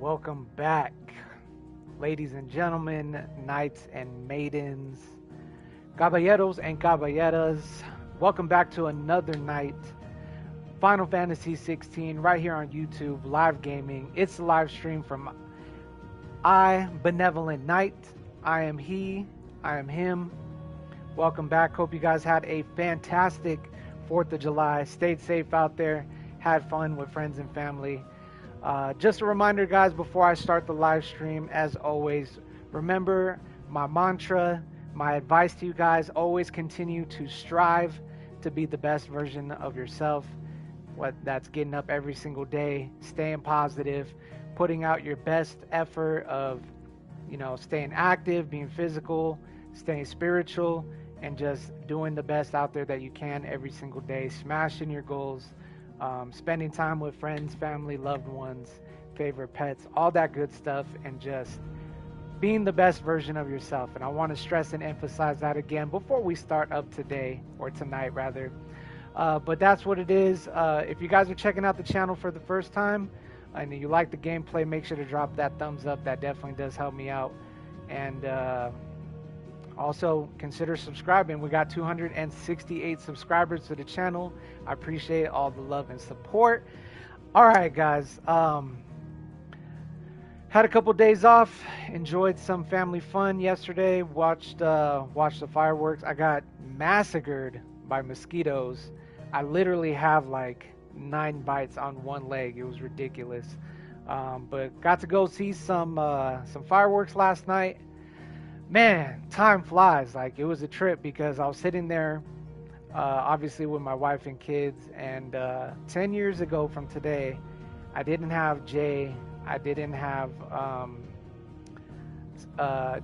Welcome back, ladies and gentlemen, knights and maidens, caballeros and caballeras. Welcome back to another night. Final Fantasy 16 right here on YouTube, live gaming. It's a live stream from Benevolent Knight. I am he, I am him. Welcome back. Hope you guys had a fantastic 4th of July. Stayed safe out there, had fun with friends and family. Just a reminder, guys, before I start the live stream, as always, remember my mantra, my advice to you guys: always continue to strive to be the best version of yourself. What that's getting up every single day, staying positive, putting out your best effort of, staying active, being physical, staying spiritual, and just doing the best out there that you can every single day, smashing your goals. Spending time with friends, family, loved ones, favorite pets, all that good stuff, and just being the best version of yourself. And I want to stress and emphasize that again before we start up today, or tonight rather. But that's what it is. If you guys are checking out the channel for the first time and you like the gameplay, make sure to drop that thumbs up. That definitely does help me out. And also, consider subscribing. We got 268 subscribers to the channel. I appreciate all the love and support. All right, guys. Had a couple days off. Enjoyed some family fun yesterday. Watched the fireworks. I got massacred by mosquitoes. I literally have like 9 bites on one leg. It was ridiculous. But got to go see some fireworks last night. Man, time flies. Like, it was a trip because I was sitting there, obviously with my wife and kids, and 10 years ago from today, I didn't have Jay, I didn't have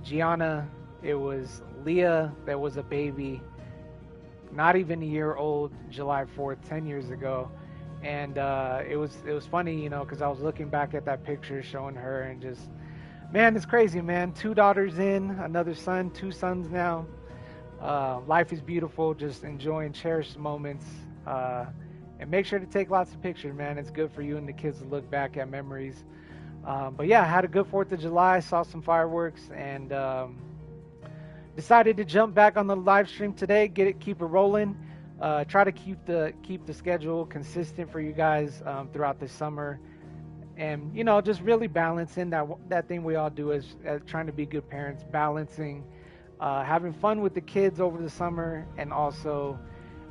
Gianna. It was Leah that was a baby, not even a year old, July 4th, 10 years ago. And it was funny, because I was looking back at that picture, showing her, and just, man, it's crazy, man. 2 daughters in, another son, 2 sons now. Life is beautiful. Just enjoying cherished moments. And make sure to take lots of pictures, man. It's good for you and the kids to look back at memories. But yeah, I had a good 4th of July. Saw some fireworks, and decided to jump back on the live stream today. Keep it rolling. Try to keep the schedule consistent for you guys throughout the summer. And, just really balancing that thing we all do as trying to be good parents, balancing having fun with the kids over the summer, and also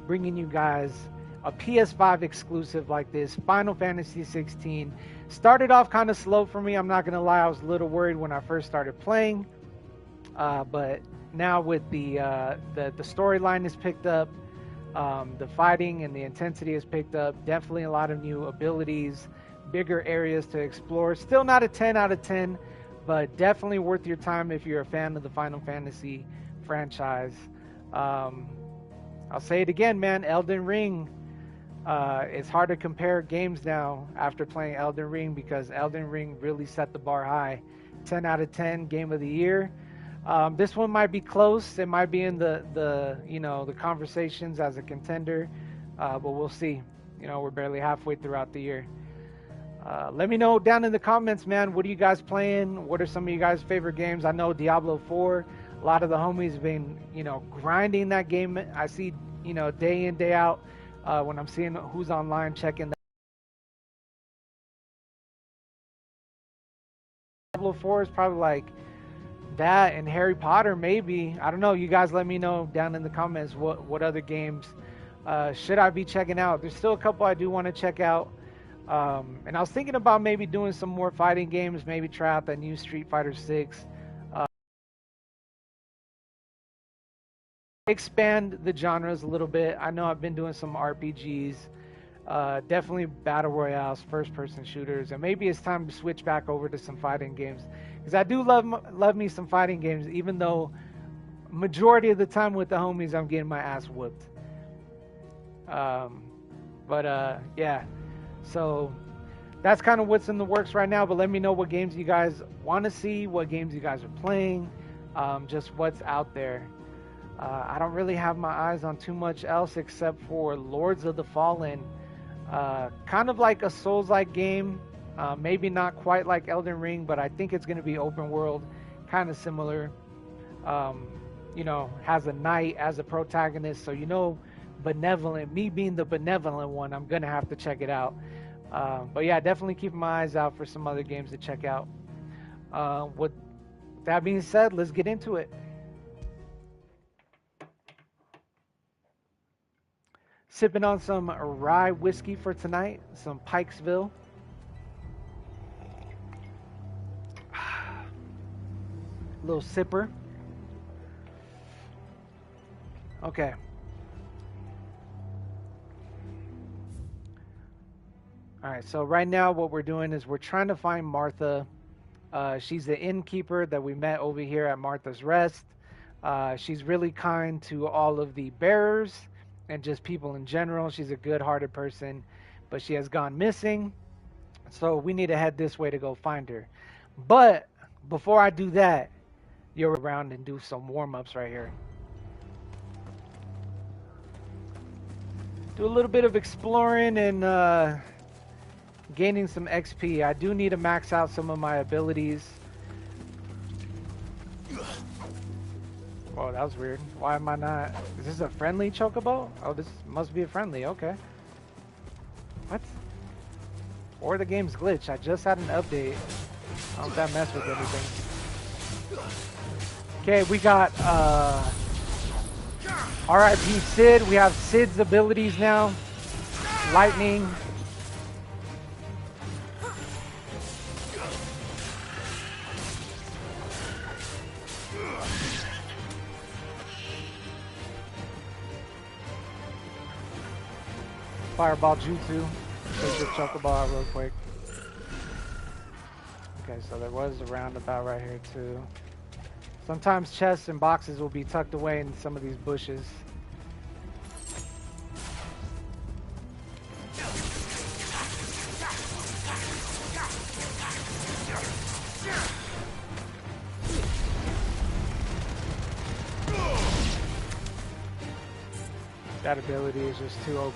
bringing you guys a PS5 exclusive like this, Final Fantasy 16. Started off kind of slow for me. I'm not going to lie. I was a little worried when I first started playing. But now with the storyline is picked up, the fighting and the intensity is picked up. Definitely a lot of new abilities, bigger areas to explore. Still not a 10 out of 10, but definitely worth your time if you're a fan of the Final Fantasy franchise. I'll say it again, man. Elden Ring. It's hard to compare games now after playing Elden Ring, because Elden Ring really set the bar high. 10 out of 10 game of the year. This one might be close. It might be in the conversations as a contender, but we'll see. We're barely halfway throughout the year. Let me know down in the comments, man. What are you guys playing? What are some of you guys' favorite games? I know Diablo 4. A lot of the homies have been, grinding that game. I see, day in, day out, when I'm seeing who's online checking that. Diablo 4 is probably like that, and Harry Potter maybe. I don't know. You guys let me know down in the comments what other games should I be checking out. There's still a couple I do want to check out. And I was thinking about maybe doing some more fighting games, maybe try out that new Street Fighter 6. Expand the genres a little bit. I know I've been doing some RPGs, definitely battle royales, first-person shooters, and maybe it's time to switch back over to some fighting games, because I do love me some fighting games, even though majority of the time with the homies I'm getting my ass whooped. Yeah. So that's kind of what's in the works right now, but let me know what games you guys want to see, what games you guys are playing, just what's out there. I don't really have my eyes on too much else except for Lords of the Fallen. Kind of like a Souls-like game. Maybe not quite like Elden Ring, but I think it's going to be open world, kind of similar. You know, has a knight as a protagonist, so you know, Benevolent, me being the benevolent one, I'm gonna have to check it out. But yeah, definitely keep my eyes out for some other games to check out. With that being said, let's get into it. Sipping on some rye whiskey for tonight, some Pikesville. Little sipper. Okay. All right, so right now what we're doing is we're trying to find Martha. She's the innkeeper that we met over here at Martha's Rest. She's really kind to all of the bearers and just people in general. She's a good-hearted person, but she has gone missing. So we need to head this way to go find her. But before I do that, you're around and do some warm-ups right here. Do a little bit of exploring and gaining some XP. I do need to max out some of my abilities. Whoa, that was weird. Why am I not... Is this a friendly chocobo? Oh, this must be a friendly. Okay. What? Or the game's glitched. I just had an update. I don't know if that messed with anything. Okay, we got RIP Sid. We have Sid's abilities now. Lightning. Fireball Jutsu. Take this chocobo out real quick. Okay, so there was a roundabout right here too. Sometimes chests and boxes will be tucked away in some of these bushes. That ability is just too OP.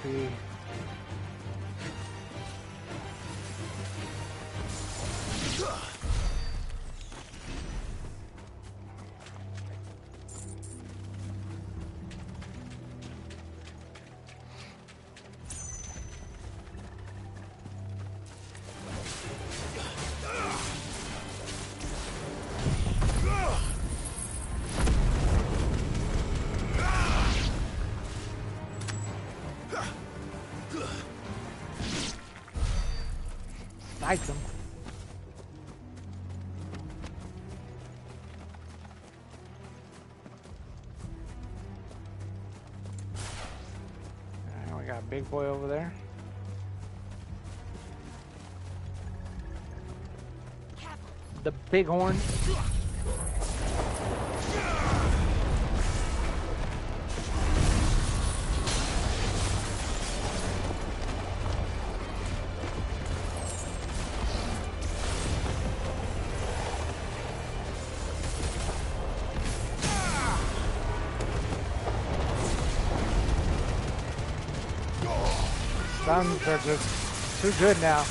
Sniped him. And we got a big boy over there. The bighorn. Stuns are just too good now.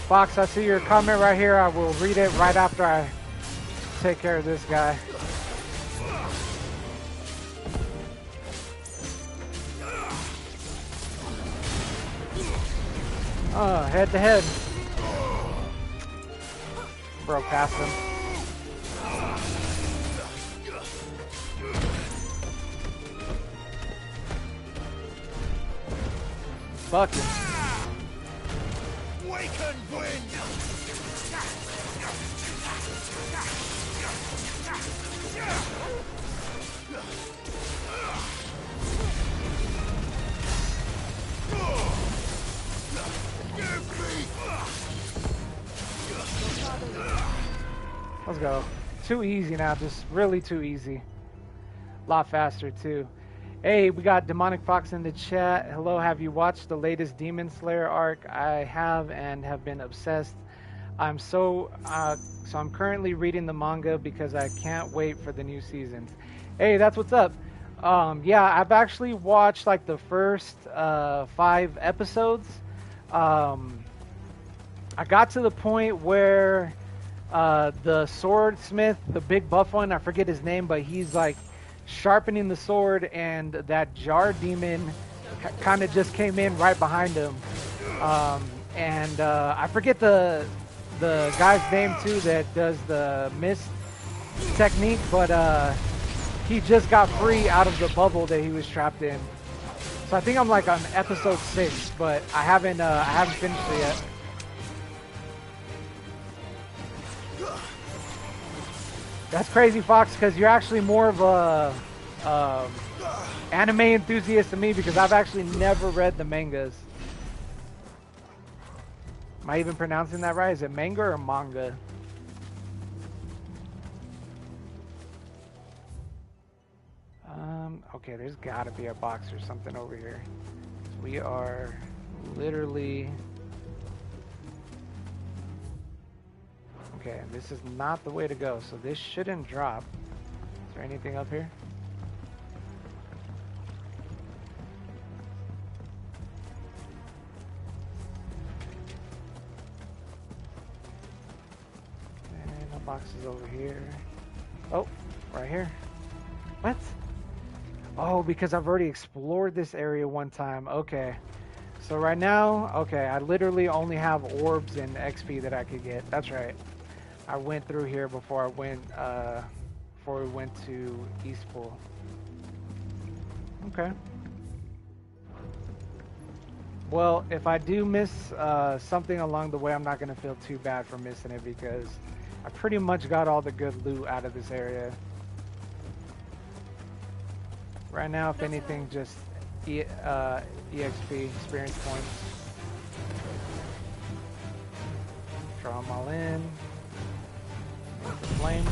Fox, I see your comment right here. I will read it right after I take care of this guy. Head to head. Broke past him. Bucket. Let's go. Too easy now, just really too easy. A lot faster too. Hey, we got Demonic Fox in the chat. Hello, have you watched the latest Demon Slayer arc? I have and have been obsessed. I'm so I'm currently reading the manga because I can't wait for the new seasons. Hey, that's what's up. Yeah, I've actually watched like the first 5 episodes. Um, I got to the point where the swordsmith, the big buff one, I forget his name, but he's like sharpening the sword, and that jar demon kind of just came in right behind him. And I forget the guy's name too that does the mist technique, but he just got free out of the bubble that he was trapped in. So I think I'm like on episode 6, but I haven't finished it yet. That's crazy, Fox, because you're actually more of a anime enthusiast than me, because I've actually never read the mangas. Am I even pronouncing that right? Is it manga or manga? Okay, there's gotta be a box or something over here. We are literally... Okay, this is not the way to go, so this shouldn't drop. Is there anything up here? And the box is over here. Oh, right here. What? Oh, because I've already explored this area one time. Okay. So right now, okay, I literally only have orbs and XP that I could get. That's right. I went through here before we went to Eastpool. Okay. Well, if I do miss something along the way, I'm not going to feel too bad for missing it, because I pretty much got all the good loot out of this area. Right now, if anything, just EXP, experience points. Draw them all in. The flame.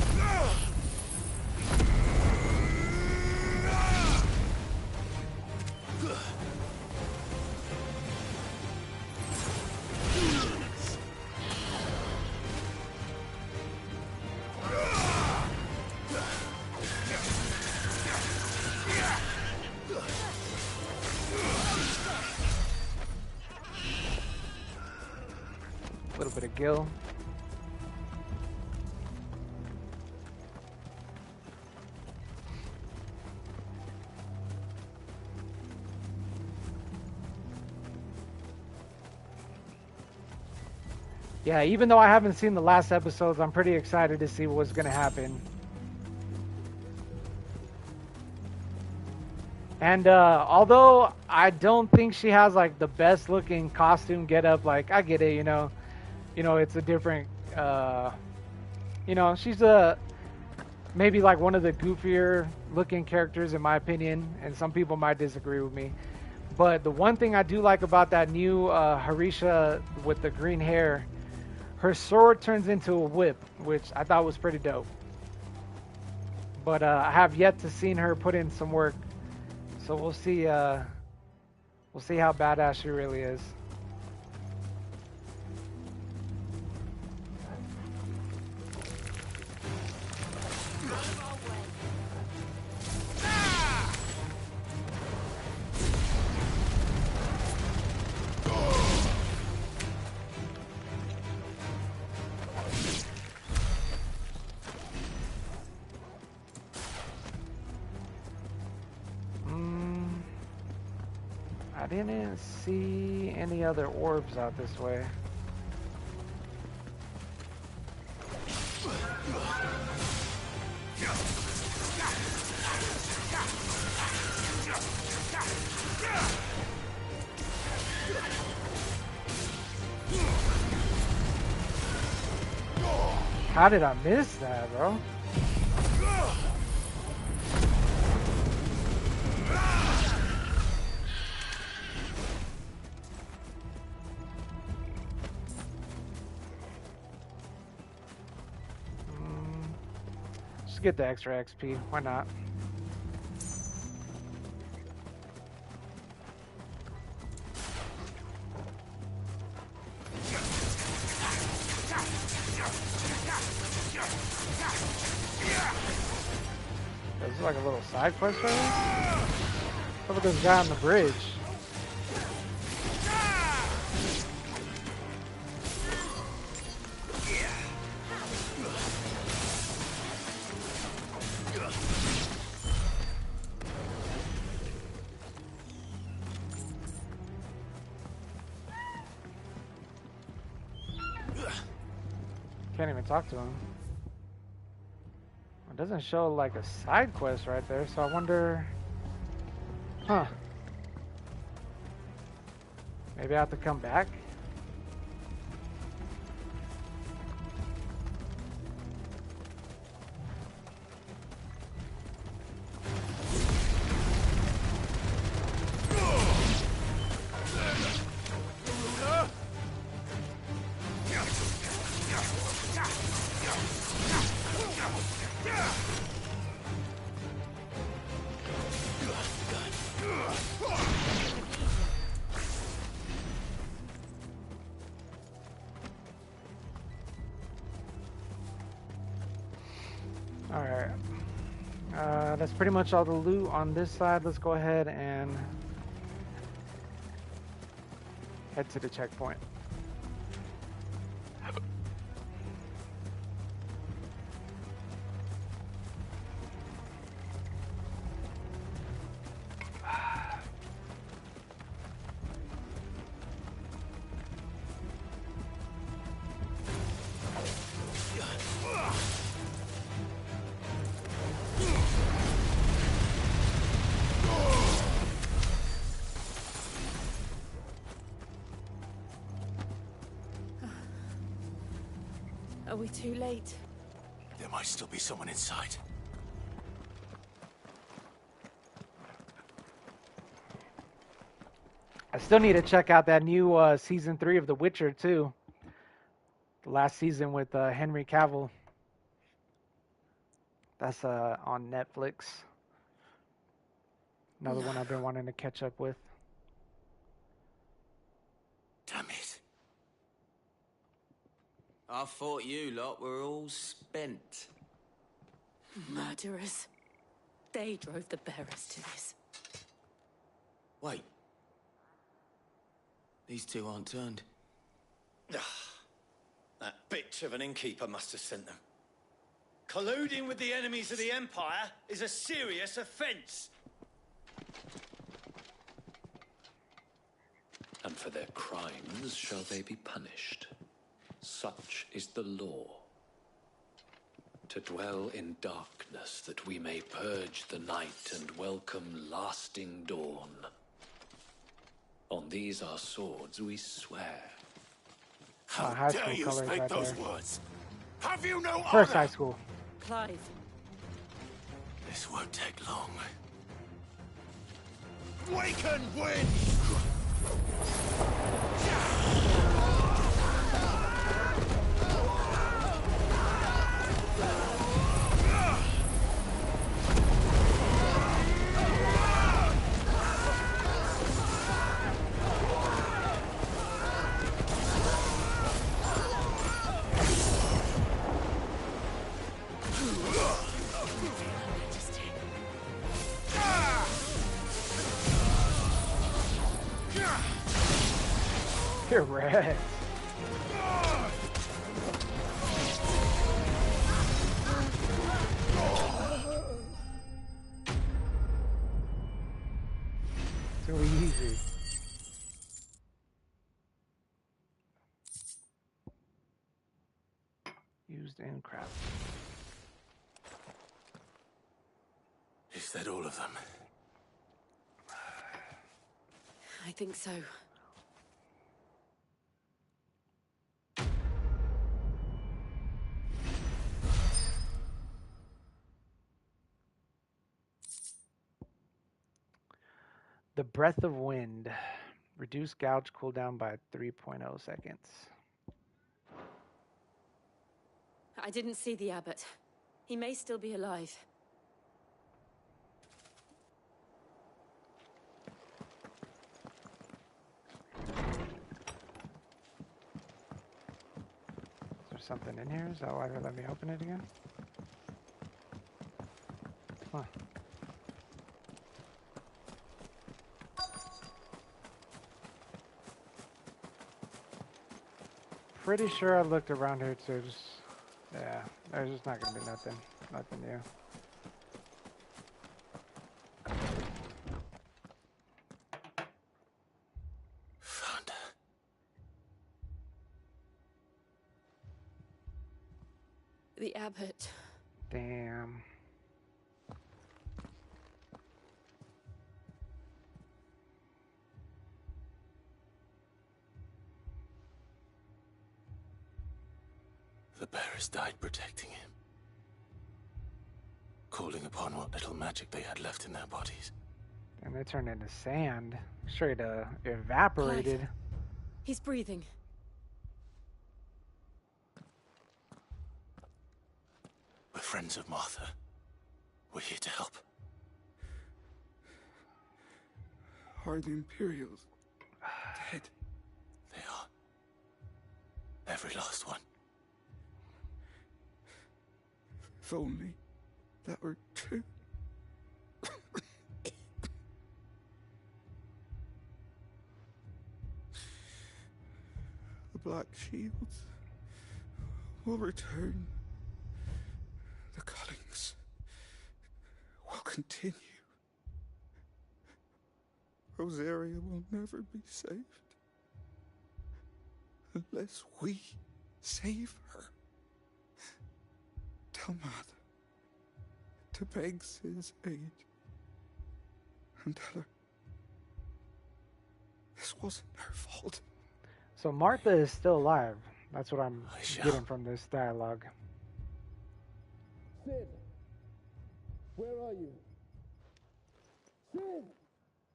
A little bit of gil. Yeah, even though I haven't seen the last episodes, I'm pretty excited to see what's going to happen. And although I don't think she has like the best looking costume getup, like I get it, you know, it's a different, she's maybe like one of the goofier looking characters in my opinion, and some people might disagree with me. But the one thing I do like about that new Harisha with the green hair, her sword turns into a whip, which I thought was pretty dope. But I have yet to see her put in some work, so we'll see how badass she really is. I didn't see any other orbs out this way. How did I miss that, bro? Just get the extra XP. Why not? like a little side quest right here. Look at this guy on the bridge. Can't even talk to him. It doesn't show like a side quest right there, so I wonder... Huh. Maybe I have to come back? Alright. That's pretty much all the loot on this side. Let's go ahead and head to the checkpoint. Are we too late? There might still be someone inside. I still need to check out that new season 3 of The Witcher too. The last season with Henry Cavill. That's on Netflix. Another one I've been wanting to catch up with. Damn it. I thought you lot were all spent. Murderers. They drove the bearers to this. Wait. These two aren't turned. That bitch of an innkeeper must have sent them. Colluding with the enemies of the Empire is a serious offense. And for their crimes shall they be punished. Such is the law. To dwell in darkness that we may purge the night and welcome lasting dawn. On these our swords we swear. How high dare school you colors speak right those there. words? Have you no First honor? high school. Clive. This won't take long. We can win! You're red. Too easy. Used in craft. Is that all of them? I think so. The Breath of Wind. Reduce gouge cooldown by 3.0 seconds. I didn't see the abbot. He may still be alive. Is there something in here? Is that why they let me open it again? Huh. Pretty sure I looked around here too. Just, yeah, there's just not gonna be nothing new. Found her. The abbot. Damn. The bearers died protecting him, calling upon what little magic they had left in their bodies. And they turned into sand. Straight evaporated. Clive. He's breathing. We're friends of Martha. We're here to help. Are the Imperials dead? They are. Every last one. If only that were true. The Black Shields will return. The cullings will continue. Rosaria will never be saved unless we save her. Tell Martha to beg Sid's aid and tell her this wasn't her fault. So Martha is still alive. That's what I'm I shall. getting from this dialogue. Sid, where are you? Sid!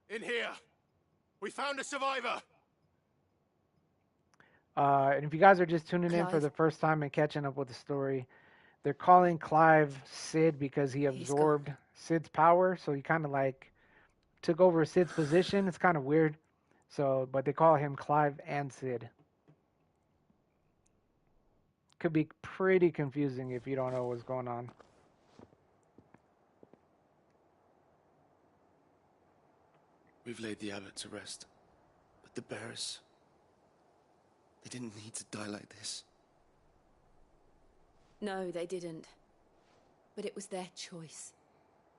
In here! We found a survivor! And if you guys are just tuning in for Clive. the first time and catching up with the story, they're calling Clive Sid because he absorbed gone. Sid's power. So he kind of like took over Sid's position. It's kind of weird. So, but they call him Clive and Sid. Could be pretty confusing if you don't know what's going on. We've laid the abbot to rest, but the bearers, they didn't need to die like this. No, they didn't. But it was their choice.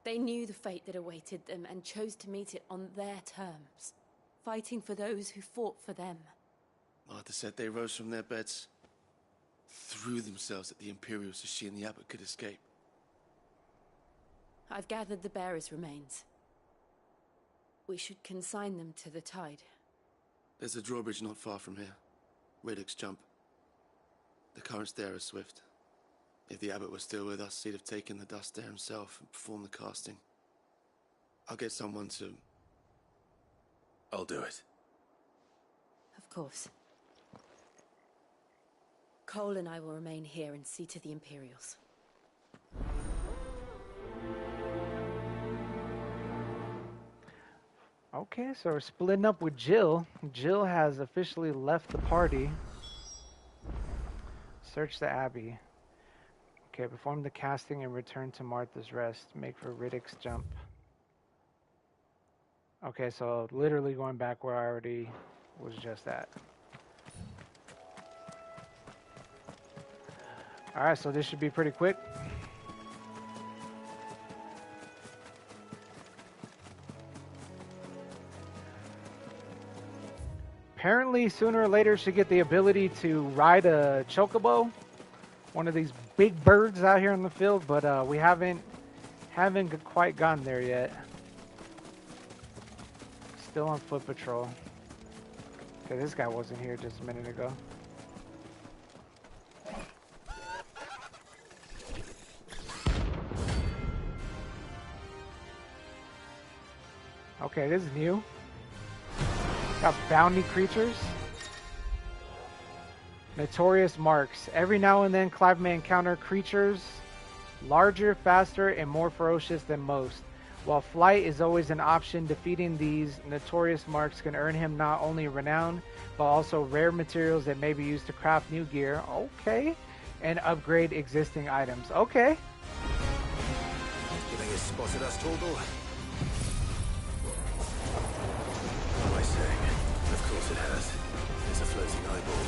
They knew the fate that awaited them and chose to meet it on their terms, fighting for those who fought for them. Martha said they rose from their beds, threw themselves at the Imperials so she and the abbot could escape. I've gathered the bearers' remains. We should consign them to the tide. There's a drawbridge not far from here. Riddick's Jump. The currents there are swift. If the abbot was still with us, he'd have taken the dust there himself and performed the casting. I'll get someone to... I'll do it. Of course. Cole and I will remain here and see to the Imperials. Okay, so we're splitting up with Jill. Jill has officially left the party. Search the Abbey. Okay, perform the casting and return to Martha's Rest. Make for Riddick's Jump. Okay, so literally going back where I already was just at. Alright, so this should be pretty quick. Apparently, sooner or later, should get the ability to ride a chocobo, one of these big birds out here in the field, but we haven't quite gotten there yet. Still on foot patrol. Okay, this guy wasn't here just a minute ago. Okay, this is new. Got bounty creatures. Notorious marks. Every now and then, Clive may encounter creatures larger, faster, and more ferocious than most. While flight is always an option, defeating these notorious marks can earn him not only renown, but also rare materials that may be used to craft new gear. Okay. And upgrade existing items. Okay. Giving his spotted us, Torgal? What am I saying? Of course it has. It's a floating eyeball.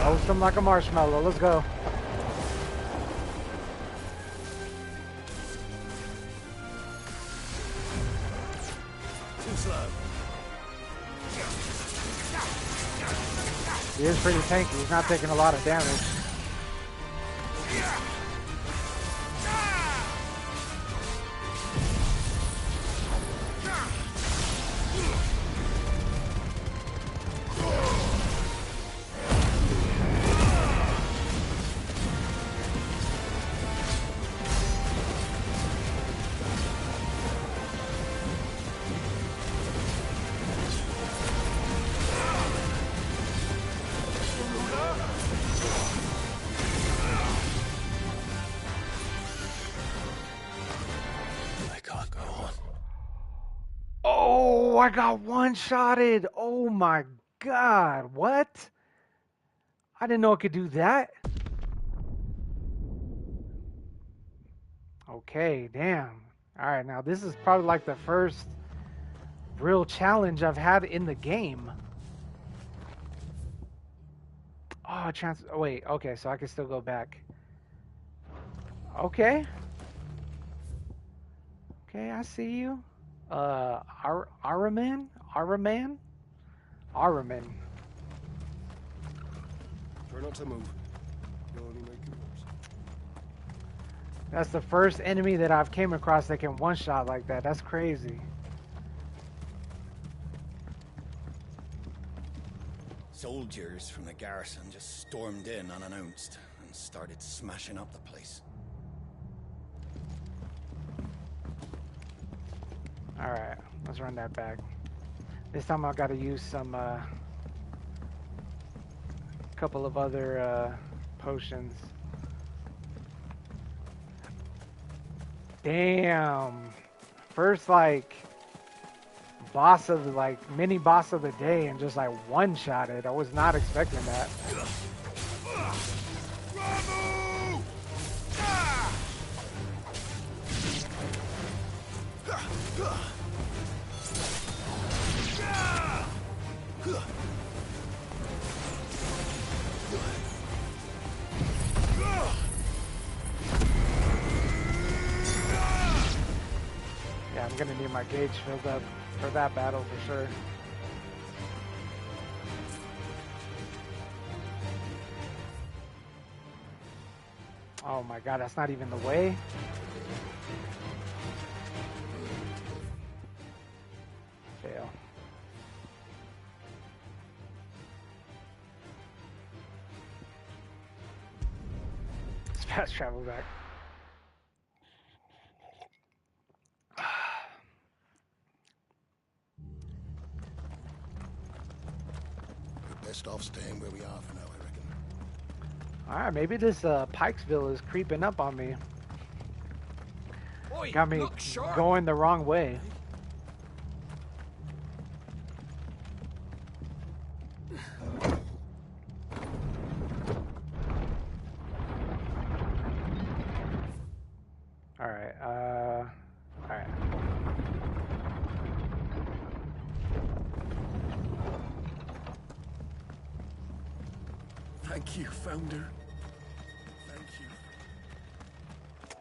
Roast him like a marshmallow. Let's go. Too slow. He is pretty tanky. He's not taking a lot of damage. I got one-shotted. Oh my god. What? I didn't know it could do that. Okay, damn. Alright, now this is probably like the first real challenge I've had in the game. Oh, wait, okay, so I can still go back. Okay. Okay, I see you. Araman? Try not to move. You'll only make it worse. That's the first enemy that I've came across that can one-shot like that. That's crazy. Soldiers from the garrison just stormed in unannounced and started smashing up the place. Alright, let's run that back. This time I gotta use some, couple of other, potions. Damn. First, like, mini boss of the day and just, like, one-shotted. I was not expecting that. Yeah, I'm gonna need my gauge filled up for that battle for sure. Oh my god, that's not even the way. Fail. Let's fast travel back. Best off staying where we are for now, I reckon. Alright, maybe this Pikesville is creeping up on me. Oi, Got me going the wrong way. Alright, alright. Thank you, Founder. Thank you.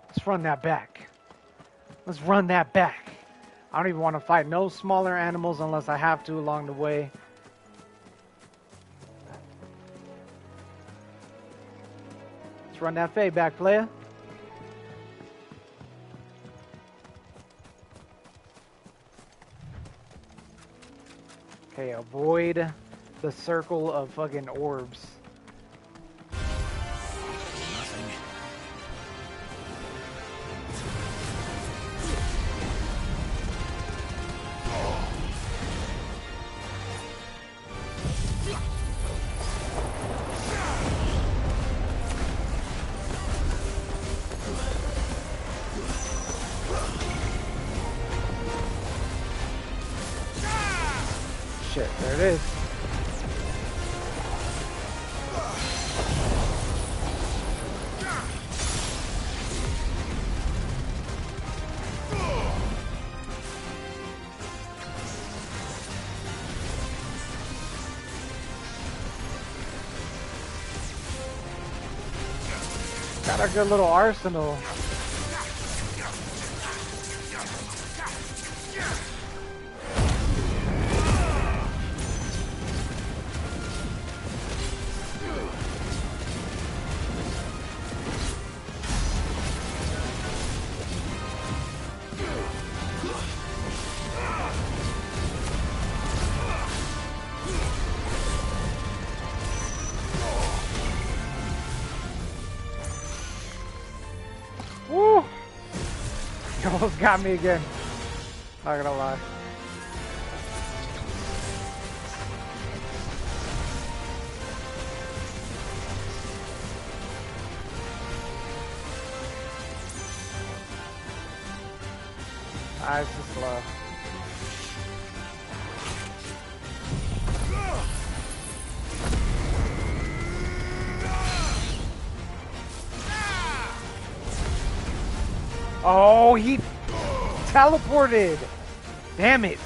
Let's run that back. Let's run that back. I don't even want to fight no smaller animals unless I have to along the way. Let's run that fade back, player. Okay, avoid the circle of fucking orbs. shit. There it is. Got a good little arsenal. Woo! You almost got me again. Not gonna lie. It's just slow. Oh, he teleported. Damn it.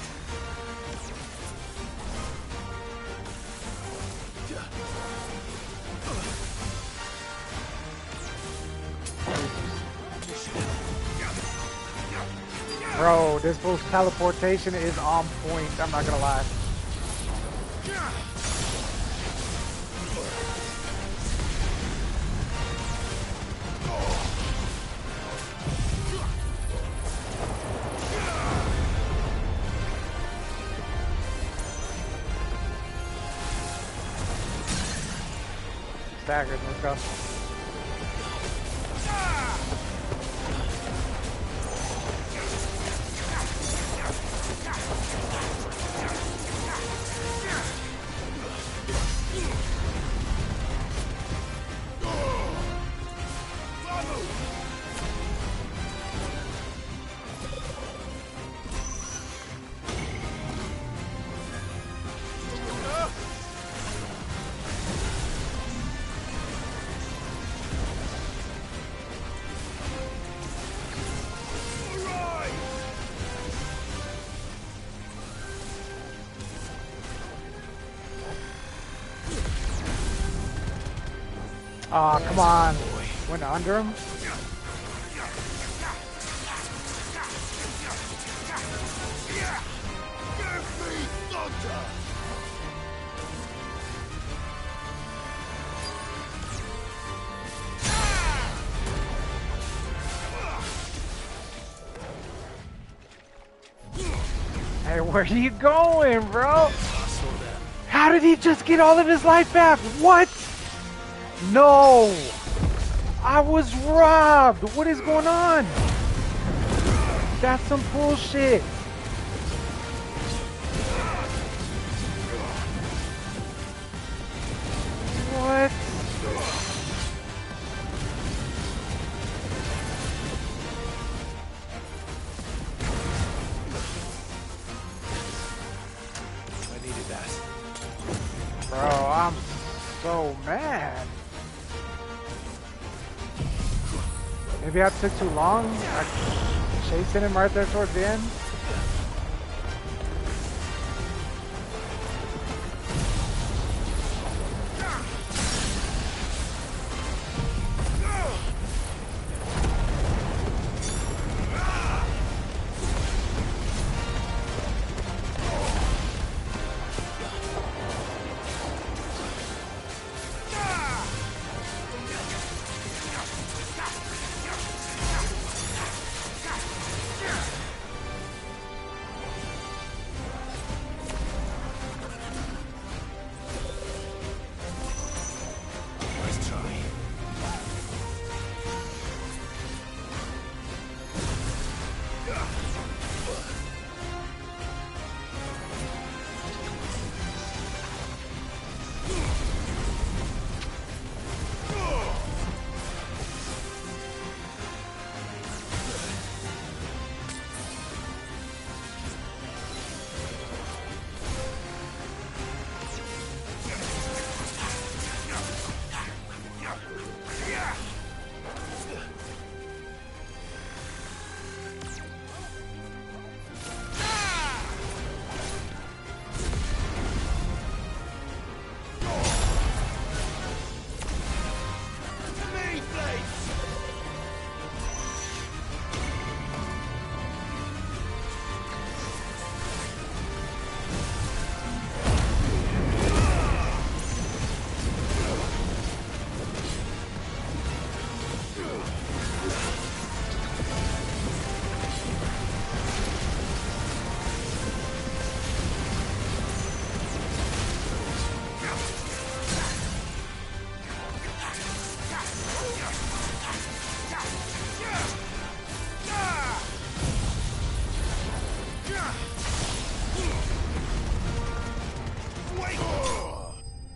Bro, this fool's teleportation is on point. I'm not gonna lie. Staggered, let's go. Aw, come on. Went under him? Hey, where are you going, bro? How did he just get all of his life back? What? No! I was robbed! What is going on? That's some bullshit! What? I needed that. Bro, I'm so mad. Maybe I took too long. I chasing him right there towards the end.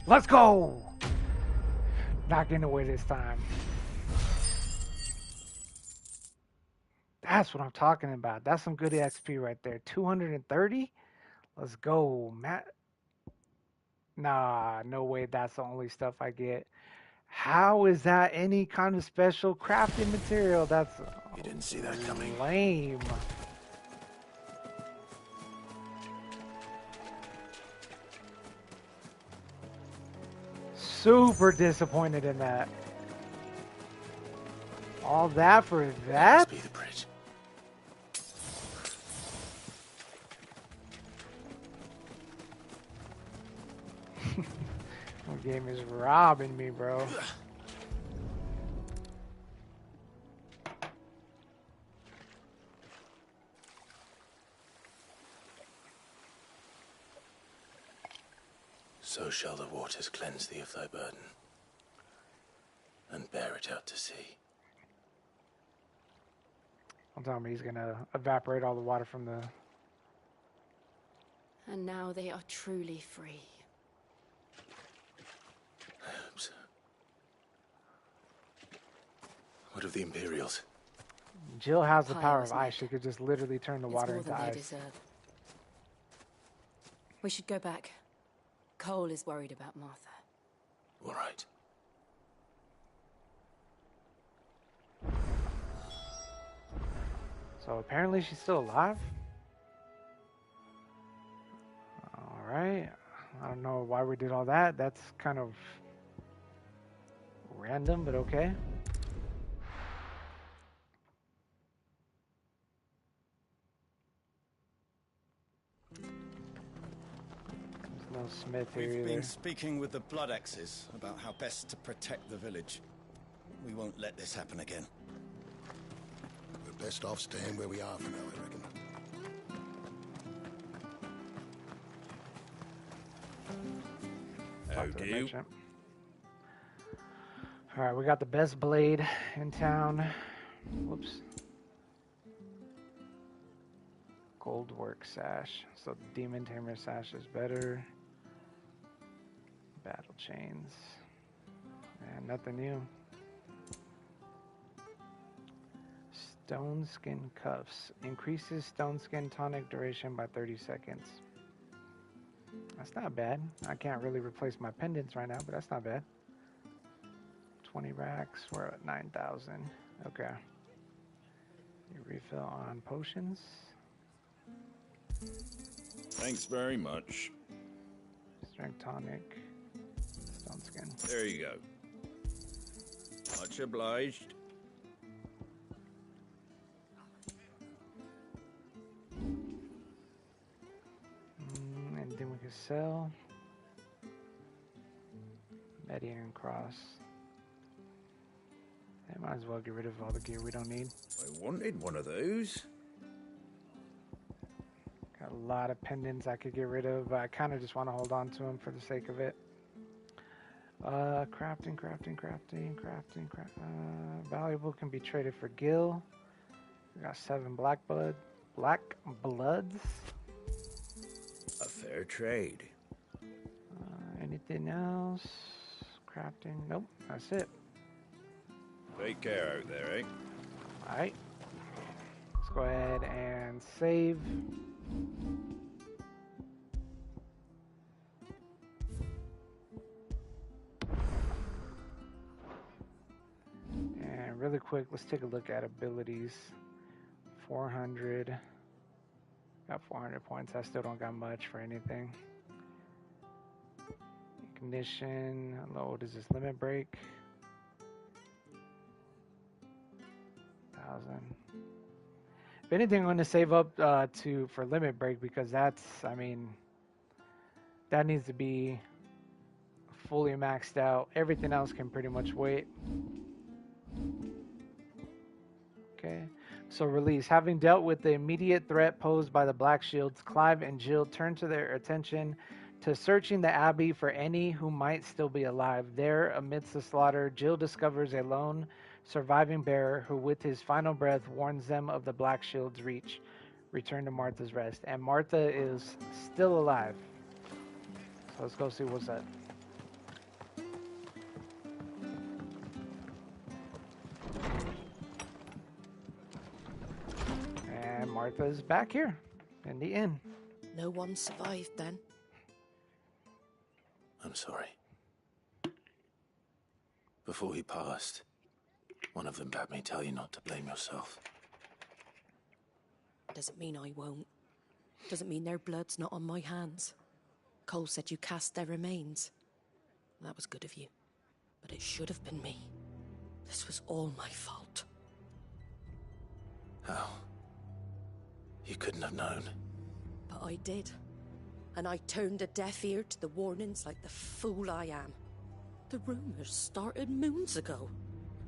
Let's go! Not getting away this time. That's what I'm talking about. That's some good XP right there. 230? Let's go, Matt. Nah, no way that's the only stuff I get. How is that any kind of special crafting material? That's You didn't see that coming. Lame. Super disappointed in that. All that for that? Must be the bridge. The game is robbing me, bro. So shall the waters cleanse thee of thy burden, and bear it out to sea. Don't tell me he's gonna evaporate all the water from the... And now they are truly free. I hope so. What of the Imperials? Jill has the Pyre power was of ice. mad. She could just literally turn the It's water more into than they ice. deserve. We should go back. Cole is worried about Martha. All right. So apparently she's still alive? Alright. I don't know why we did all that. That's kind of random, but okay. There's no smith here We've either. been speaking with the Blood Axes about how best to protect the village. We won't let this happen again. We're best off staying where we are for now, I reckon. Talk to the merchant. Alright, we got the best blade in town. Whoops. Gold work sash. So demon tamer sash is better. Battle chains. And nothing new. Stone skin cuffs. Increases stone skin tonic duration by 30 seconds. That's not bad. I can't really replace my pendants right now, but that's not bad. 20 racks. We're at 9,000. Okay. You refill on potions. Thanks very much. Strength tonic. Stone skin. There you go. Much obliged. Anything we can sell. Median cross. I might as well get rid of all the gear we don't need. I wanted one of those. Got a lot of pendants I could get rid of, but I kind of just want to hold on to them for the sake of it. Crafting. Valuable can be traded for gil. We got 7 black bloods. A fair trade. Anything else? Crafting? Nope, that's it. Take care out there, eh? Alright. Let's go ahead and save. And really quick, let's take a look at abilities. 400. Got 400 points. I still don't got much for anything. Ignition. What is this? Limit break. 1,000. If anything, I'm going to save up for limit break because that's, I mean, that needs to be fully maxed out. Everything else can pretty much wait. Okay. So release. Having dealt with the immediate threat posed by the Black Shields, Clive and Jill turn to their attention to searching the Abbey for any who might still be alive. There, amidst the slaughter, Jill discovers a lone surviving bearer who, with his final breath, warns them of the Black Shield's reach. Return to Martha's Rest. And Martha is still alive. So let's go see what's up. Martha's back here in the inn. No one survived then. I'm sorry. Before he passed, one of them bade me tell you not to blame yourself. Doesn't mean I won't. Doesn't mean their blood's not on my hands. Cole said you cast their remains. That was good of you. But it should have been me. This was all my fault. How? You couldn't have known. But I did. And I turned a deaf ear to the warnings like the fool I am. The rumors started moons ago.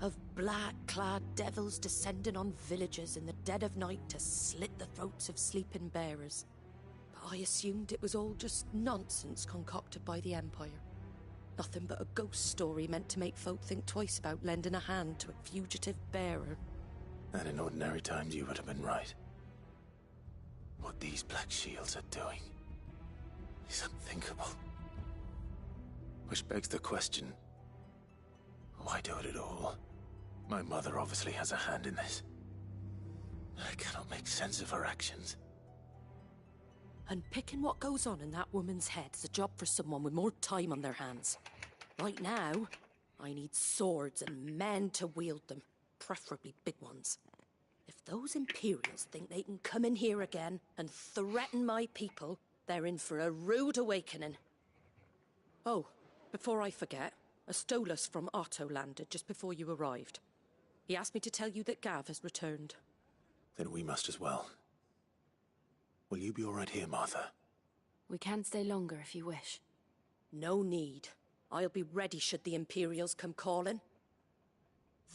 Of black-clad devils descending on villages in the dead of night to slit the throats of sleeping bearers. But I assumed it was all just nonsense concocted by the Empire. Nothing but a ghost story meant to make folk think twice about lending a hand to a fugitive bearer. And in ordinary times you would have been right. What these Black Shields are doing is unthinkable. Which begs the question, why do it at all? My mother obviously has a hand in this. I cannot make sense of her actions. And picking what goes on in that woman's head is a job for someone with more time on their hands. Right now, I need swords and men to wield them, preferably big ones. If those Imperials think they can come in here again and threaten my people, they're in for a rude awakening. Oh, before I forget, a Stolas from Otto landed just before you arrived. He asked me to tell you that Gav has returned. Then we must as well. Will you be all right here, Martha? We can stay longer if you wish. No need. I'll be ready should the Imperials come calling.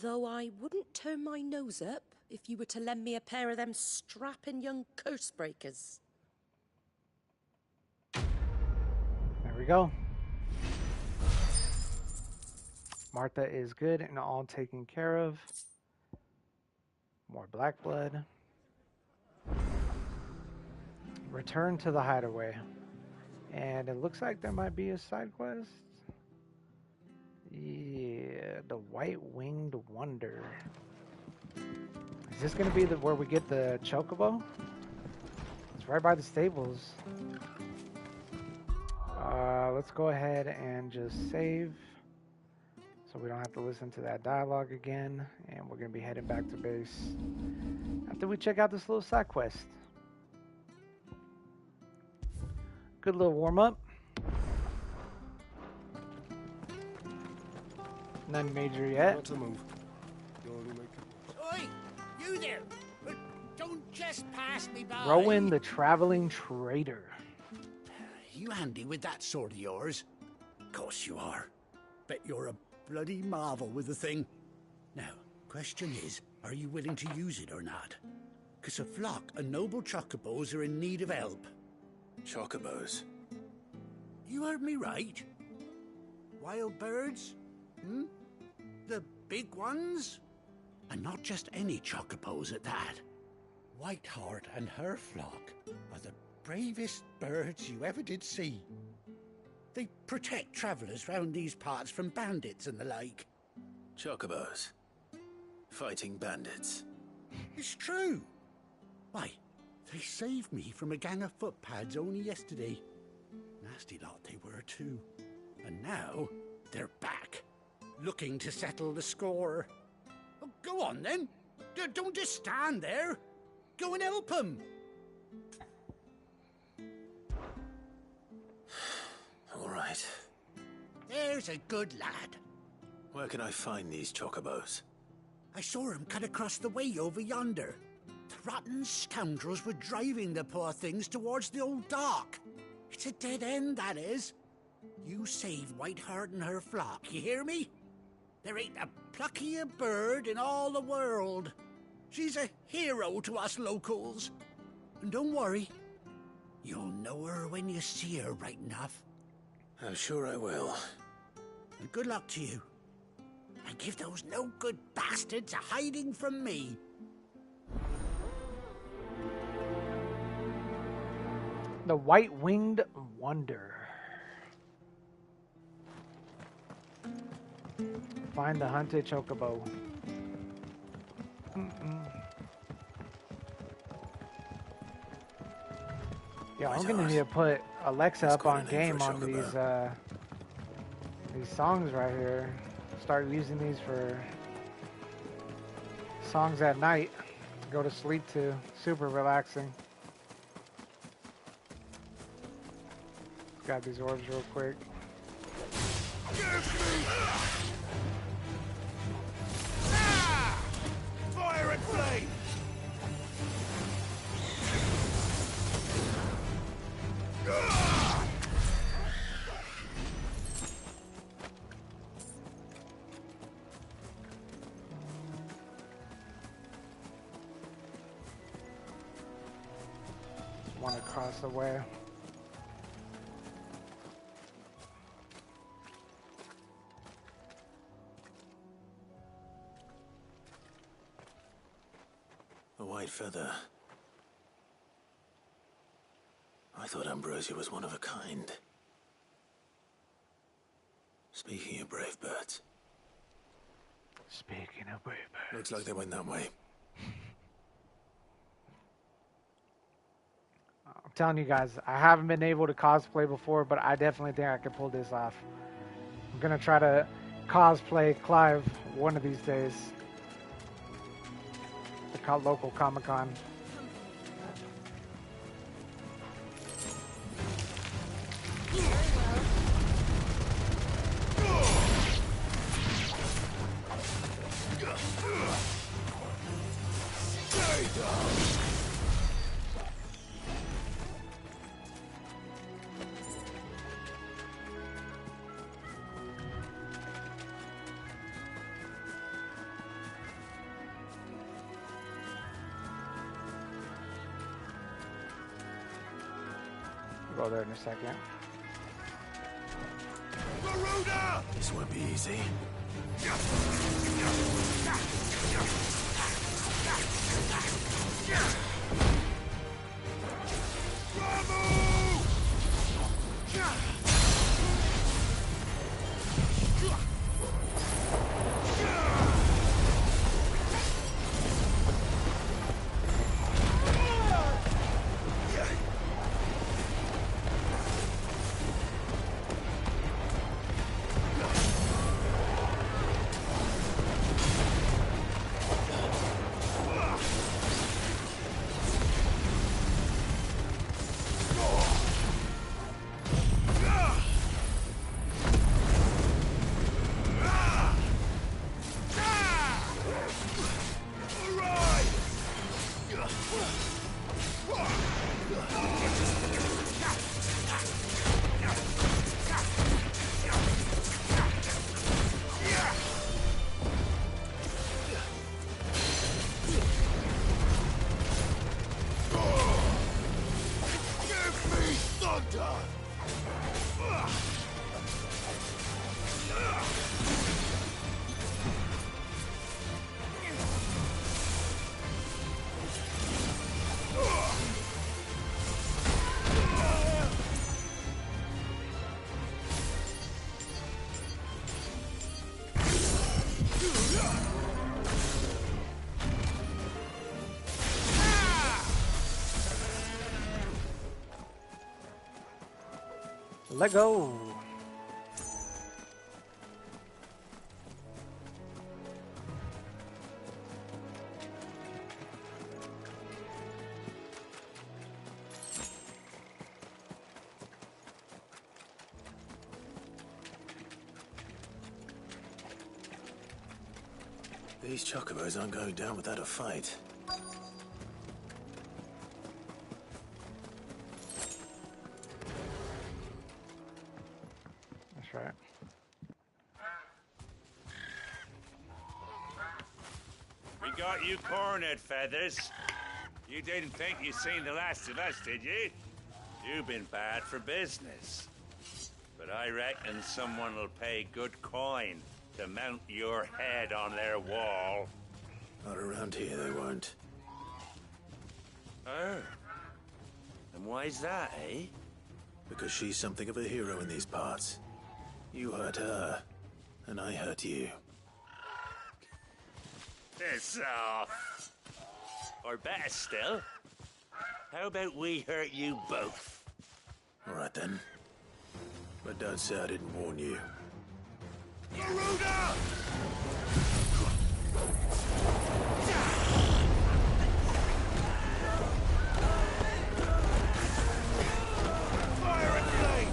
Though I wouldn't turn my nose up if you were to lend me a pair of them strapping young curse breakers. There we go. Martha is good and all taken care of. More black blood. Return to the hideaway. And it looks like there might be a side quest. Yeah, the White-Winged Wonder. Is this going to be where we get the chocobo? It's right by the stables. Let's go ahead and just save, so we don't have to listen to that dialogue again. And we're going to be heading back to base after we check out this little side quest. Good little warm-up. None major yet. Not to move. You'll only make Oi! You there! Don't just pass me by! Rowan the Traveling Trader. You handy with that sword of yours? Course you are. Bet you're a bloody marvel with the thing. Now, question is, are you willing to use it or not? 'Cause a flock of noble chocobos are in need of help. Chocobos? You heard me right. Wild birds? Hmm? The big ones? And not just any chocobos at that. Whiteheart and her flock are the bravest birds you ever did see. They protect travellers round these parts from bandits and the like. Chocobos? Fighting bandits? It's true. Why, they saved me from a gang of footpads only yesterday. Nasty lot they were too. And now, they're back, looking to settle the score. Oh, go on then. Don't just stand there. Go and help them. All right. There's a good lad. Where can I find these chocobos? I saw him cut across the way over yonder. The rotten scoundrels were driving the poor things towards the old dock. It's a dead end, that is. You save Whiteheart and her flock, you hear me? There ain't a pluckier bird in all the world. She's a hero to us locals. And don't worry, you'll know her when you see her right enough. I'm sure I will. And good luck to you. And give those no-good bastards a hiding from me. The White-Winged Wonder. Find the hunted chocobo. Yeah, I'm gonna need to put Alexa up on game on these songs right here. Start using these for songs at night. Go to sleep to. Super relaxing. Grab these orbs real quick. Fire and flame! One across the way. A white feather. I thought Ambrosia was one of a kind. Speaking of brave birds. Speaking of brave birds. Looks like they went that way. I'm telling you guys, I haven't been able to cosplay before, but I definitely think I can pull this off. I'm gonna try to cosplay Clive one of these days. The local Comic-Con. We'll go there in a second. This won't be easy. Let go. These chocobos aren't going down without a fight. That's right. We got you cornered, Feathers. You didn't think you'd seen the last of us, did you? You've been bad for business. But I reckon someone will pay good coin to mount your head on their wall. Not around here, they won't. Oh. And why's that, eh? Because she's something of a hero in these parts. You hurt her, and I hurt you. Piss off. Or better still, How about we hurt you both? All right then. But don't say I didn't warn you. Garuda! Fire and flame!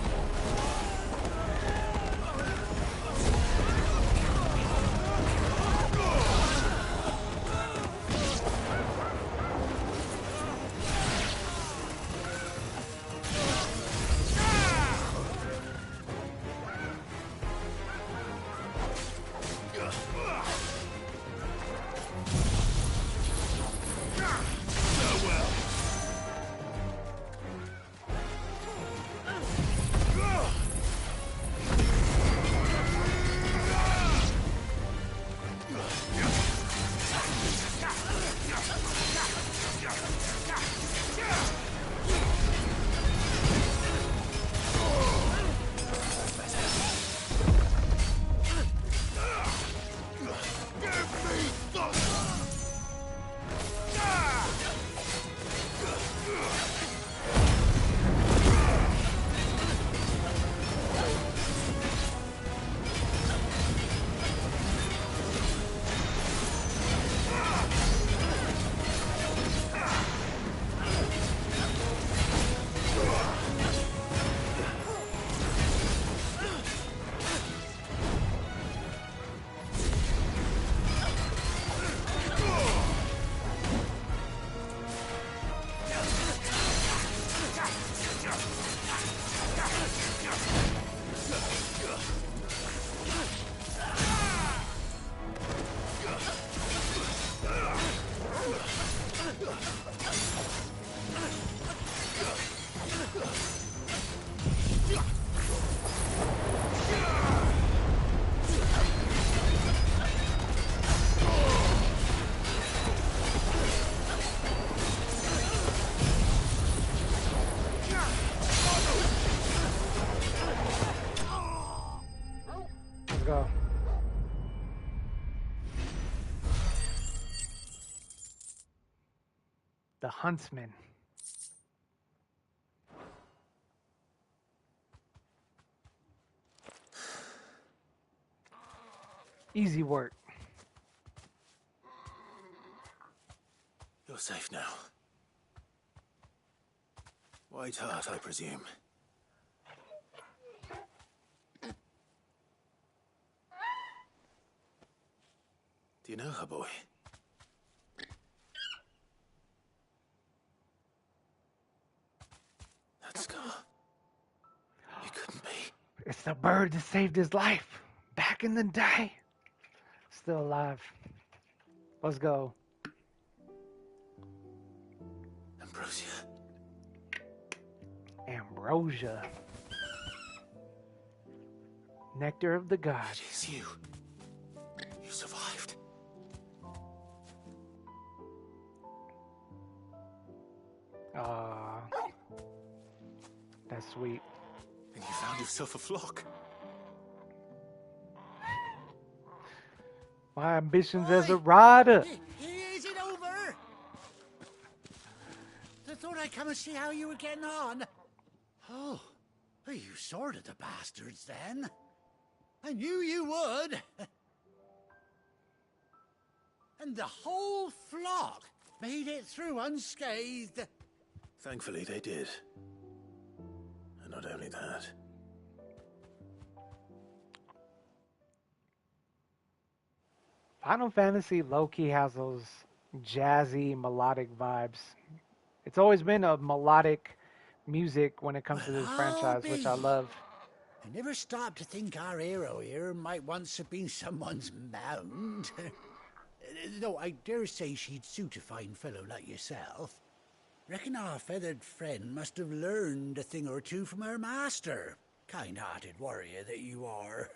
Let's go. The Huntsman. Easy work. You're safe now. White Hart, I presume. Do you know her, boy? That scar. You couldn't be. It's the bird that saved his life back in the day. Still alive. Let's go. Ambrosia. Ambrosia. Nectar of the gods. It is you. You survived. Ah, that's sweet. And you found yourself a flock. My ambitions as a rider. Is it over? I thought I'd come and see how you were getting on. Oh, you sorted the bastards then. I knew you would. And the whole flock made it through unscathed. Thankfully, they did. And not only that. Final Fantasy low-key has those jazzy, melodic vibes. It's always been a melodic music when it comes to this franchise, which I love. I never stopped to think our hero here might once have been someone's mount. Though I dare say she'd suit a fine fellow like yourself. Reckon our feathered friend must have learned a thing or two from her master. Kind-hearted warrior that you are.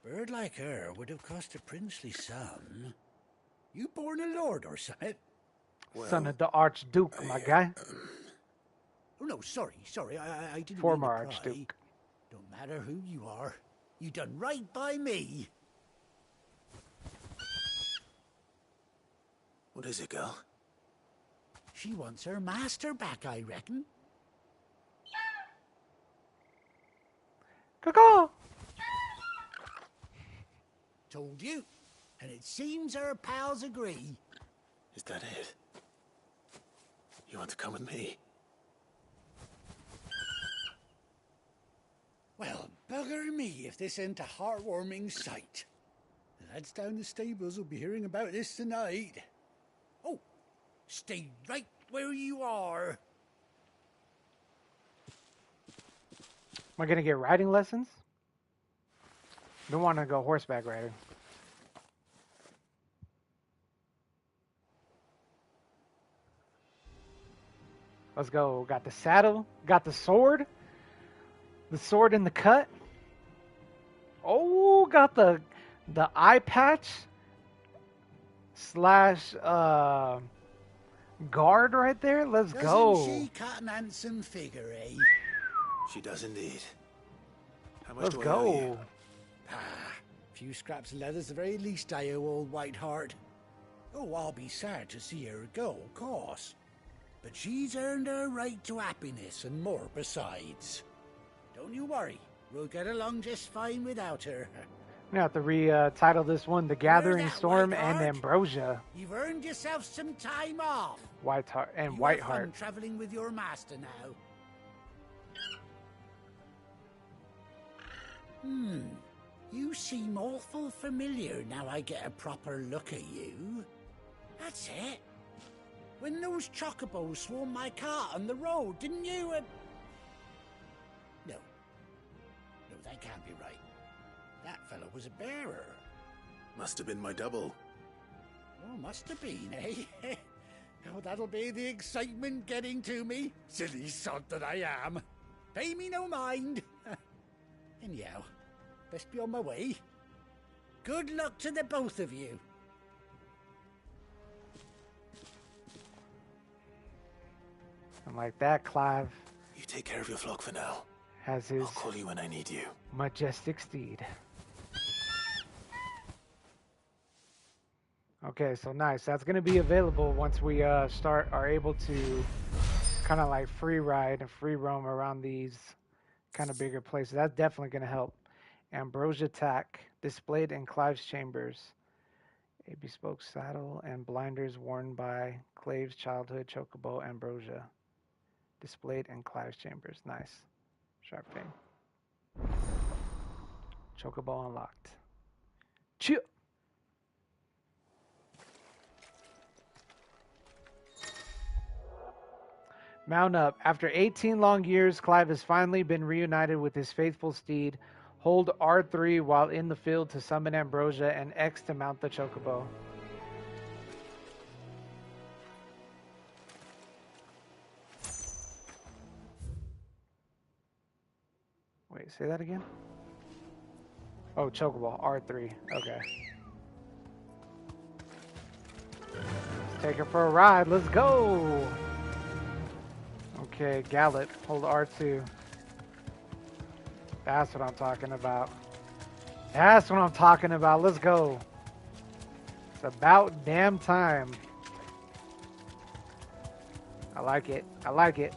Bird like her would have cost a princely sum. You born a lord or something? Well, son of the Archduke, my guy. Oh, no, sorry. I didn't Former mean to pry. Archduke. Don't matter who you are. You done right by me. What is it, girl? She wants her master back, I reckon. Caw. Told you. And it seems her pals agree. Is that it? You want to come with me? Well, bugger me if this ain't a heartwarming sight. The lads down the stables will be hearing about this tonight. Oh, stay right where you are. Am I gonna get riding lessons? Don't want to go horseback riding. Let's go. Got the saddle. Got the sword. The sword in the cut. Oh, got the eye patch slash guard right there. Let's go. Doesn't she cut an handsome figure, eh? She does indeed. How much Let's do I go. owe you? A few scraps of leather's the very least I owe old Whiteheart. Oh, I'll be sad to see her go, of course. But she's earned her right to happiness and more besides. Don't you worry. We'll get along just fine without her. I'm gonna have to re-title this one "The Gathering Storm" and Ambrosia. You've earned yourself some time off. Whiteheart and You Whiteheart. have fun traveling with your master now. You seem awful familiar now I get a proper look at you. That's it. When those chocobos swarmed my cart on the road, didn't you? No. No, that can't be right. That fellow was a bearer. Must have been my double. Oh, must have been, eh? Oh, that'll be the excitement getting to me. Silly sod that I am. Pay me no mind. Anyhow, best be on my way. Good luck to the both of you. And like that, Clive You take care of your flock for now. has his I'll call you when I need you. majestic steed. Okay, so nice. That's going to be available once we are able to kind of like free ride and free roam around these kind of bigger places. That's definitely going to help. Ambrosia tack displayed in Clive's chambers. A bespoke saddle and blinders worn by Clive's childhood chocobo Ambrosia. Displayed in Clive's chambers. Nice. Sharp pain. Chocobo unlocked. Chew. Mount up. After 18 long years, Clive has finally been reunited with his faithful steed. Hold R3 while in the field to summon Ambrosia and X to mount the chocobo. Wait, say that again? Oh, chocobo, R3. Okay. Let's take her for a ride. Let's go! Okay, gallop. Hold R2. That's what I'm talking about. That's what I'm talking about. Let's go. It's about damn time. I like it. I like it.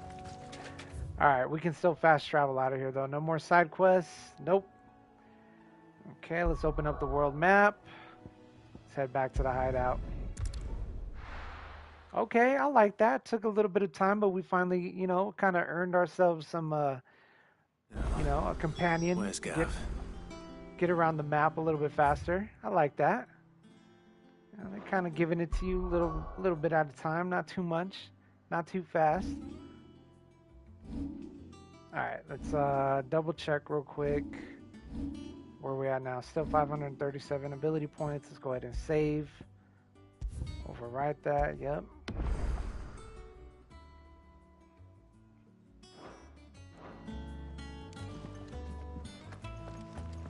Alright, we can still fast travel out of here, though. No more side quests. Nope. Okay, let's open up the world map. Let's head back to the hideout. Okay, I like that. Took a little bit of time, but we finally, you know, kind of earned ourselves some, you know, a companion. Where's Gav? Get around the map a little bit faster. I like that. You know, they're kind of giving it to you a little bit at a time. Not too much. Not too fast. Alright, let's double check real quick where we at now. Still 537 ability points. Let's go ahead and save. Overwrite that, yep.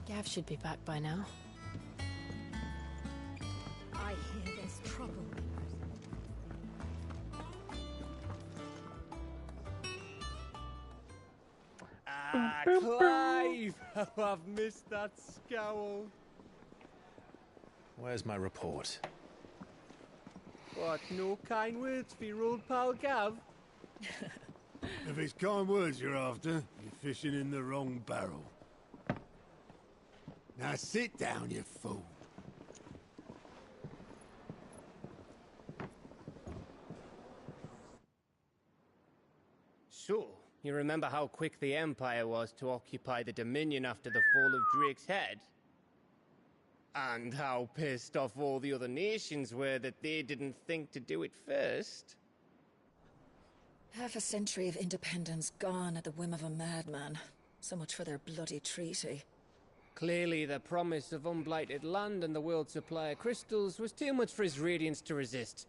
Gav should be back by now. I hear there's trouble. Ah, Clive! Oh, I've missed that scowl. Where's my report? What, no kind words for your old pal Gav? If it's kind words you're after, you're fishing in the wrong barrel. Now sit down, you fool. So, you remember how quick the Empire was to occupy the Dominion after the fall of Drake's head? And how pissed off all the other nations were that they didn't think to do it first? Half a century of independence gone at the whim of a madman. So much for their bloody treaty. Clearly, the promise of unblighted land and the world's supply of crystals was too much for his radiance to resist.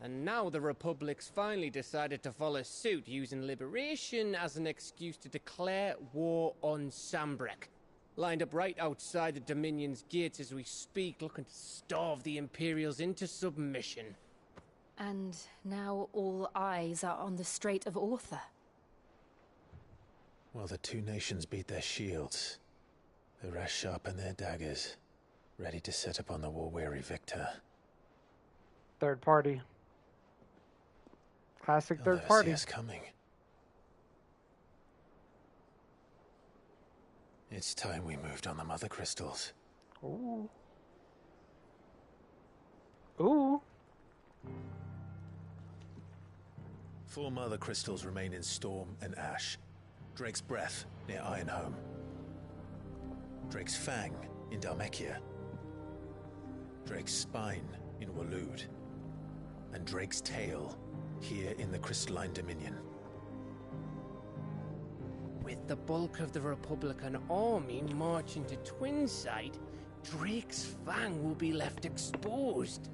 And now the Republic's finally decided to follow suit, using liberation as an excuse to declare war on Sambrek. Lined up right outside the Dominion's gates as we speak, looking to starve the Imperials into submission. And now all eyes are on the Strait of Author. While the two nations beat their shields, the rest sharpen their daggers, ready to set upon the war-weary victor. Third party. Classic They'll third never party. See us coming. It's time we moved on the mother crystals. Ooh. Ooh. 4 mother crystals remain in Storm and Ash. Drake's Breath near Ironhome. Drake's Fang in Dhalmekia. Drake's Spine in Waloed. And Drake's Tail here in the Crystalline Dominion. With the bulk of the Republican army marching to Twinside, Drake's Fang will be left exposed.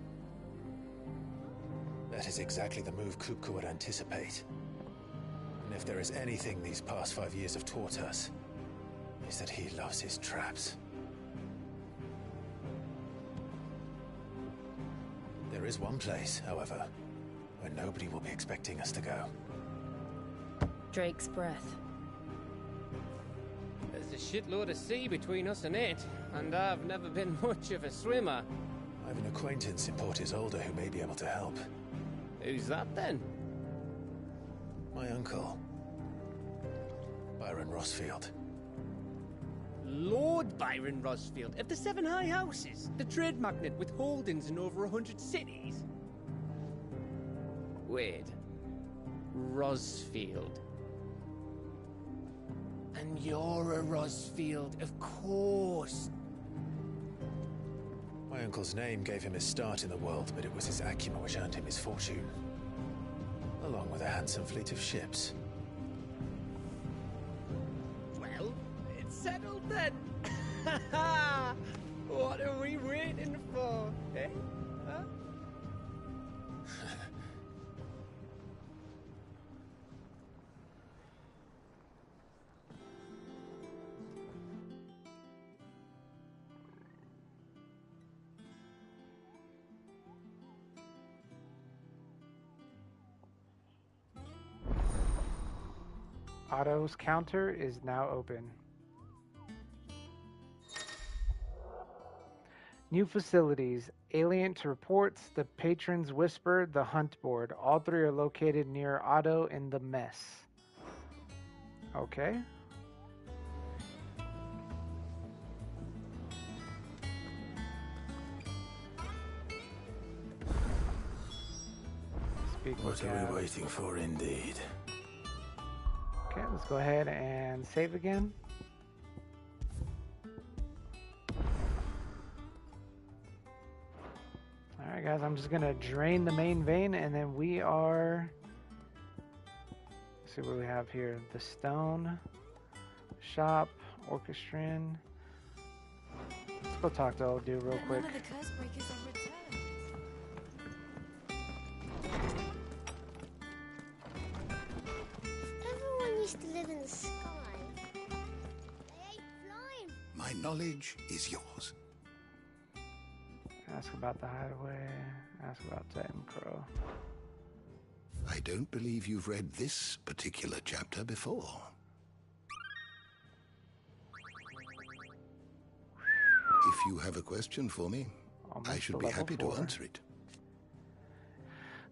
That is exactly the move Kupka would anticipate. And if there is anything these past 5 years have taught us, is that he loves his traps. There is one place, however, where nobody will be expecting us to go. Drake's Breath. There's a shitload of sea between us and it, and I've never been much of a swimmer. I have an acquaintance in Port Isolde who may be able to help. Who's that then? My uncle, Byron Rossfield. Lord Byron Rossfield of the 7 High Houses, the trade magnate with holdings in over 100 cities. Wait, Rossfield. And you're a Rossfield, of course. My uncle's name gave him his start in the world, but it was his acumen which earned him his fortune. Along with a handsome fleet of ships. Well, it's settled then. What are we waiting for, eh? Huh? Otto's counter is now open. New facilities. Alien to reports. The Patron's Whisper. The Hunt Board. All 3 are located near Otto in the Mess. Okay. Speak What are we waiting for, indeed? Okay, let's go ahead and save again. Alright guys, I'm just gonna drain the main vein and then we are... Let's see what we have here. The Stone, Shop, Orchestrion. Let's go talk to old dude real quick. None of the curse breakers have returned. Everyone used to live in the sky. They ain't flying. My knowledge is yours. Ask about the hideaway. Ask about Titan Crow. I don't believe you've read this particular chapter before. If you have a question for me. Oh I should be happy to answer it.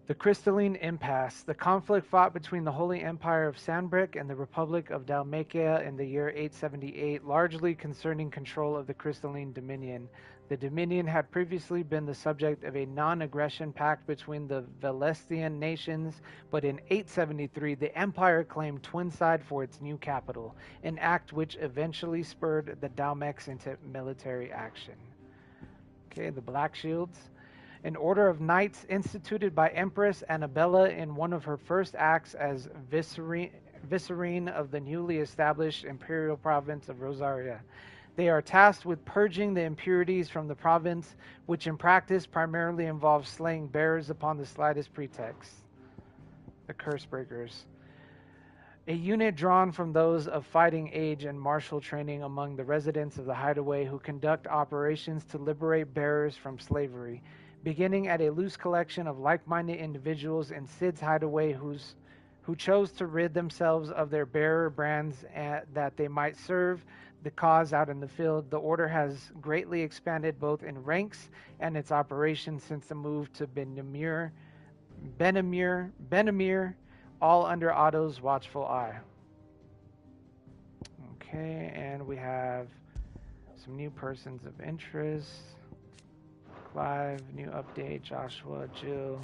The Crystalline Impasse. The conflict fought between the Holy Empire of Sanbreque and the Republic of Dalmatia in the year 878, largely concerning control of the Crystalline Dominion. The Dominion had previously been the subject of a non-aggression pact between the Velestian nations, but in 873 the Empire claimed Twinside for its new capital, an act which eventually spurred the Dalmecs into military action. Okay, the Black Shields. An order of knights instituted by Empress Annabella in one of her first acts as vicereine of the newly established imperial province of Rosaria. They are tasked with purging the impurities from the province, which in practice primarily involves slaying bearers upon the slightest pretext. The Cursebreakers. A unit drawn from those of fighting age and martial training among the residents of the Hideaway who conduct operations to liberate bearers from slavery. Beginning at a loose collection of like-minded individuals in Sid's Hideaway who chose to rid themselves of their bearer brands that they might serve the cause out in the field, the order has greatly expanded both in ranks and its operations since the move to Benamir, all under Otto's watchful eye. Okay, and we have some new persons of interest. Clive, new update, Joshua, Jill,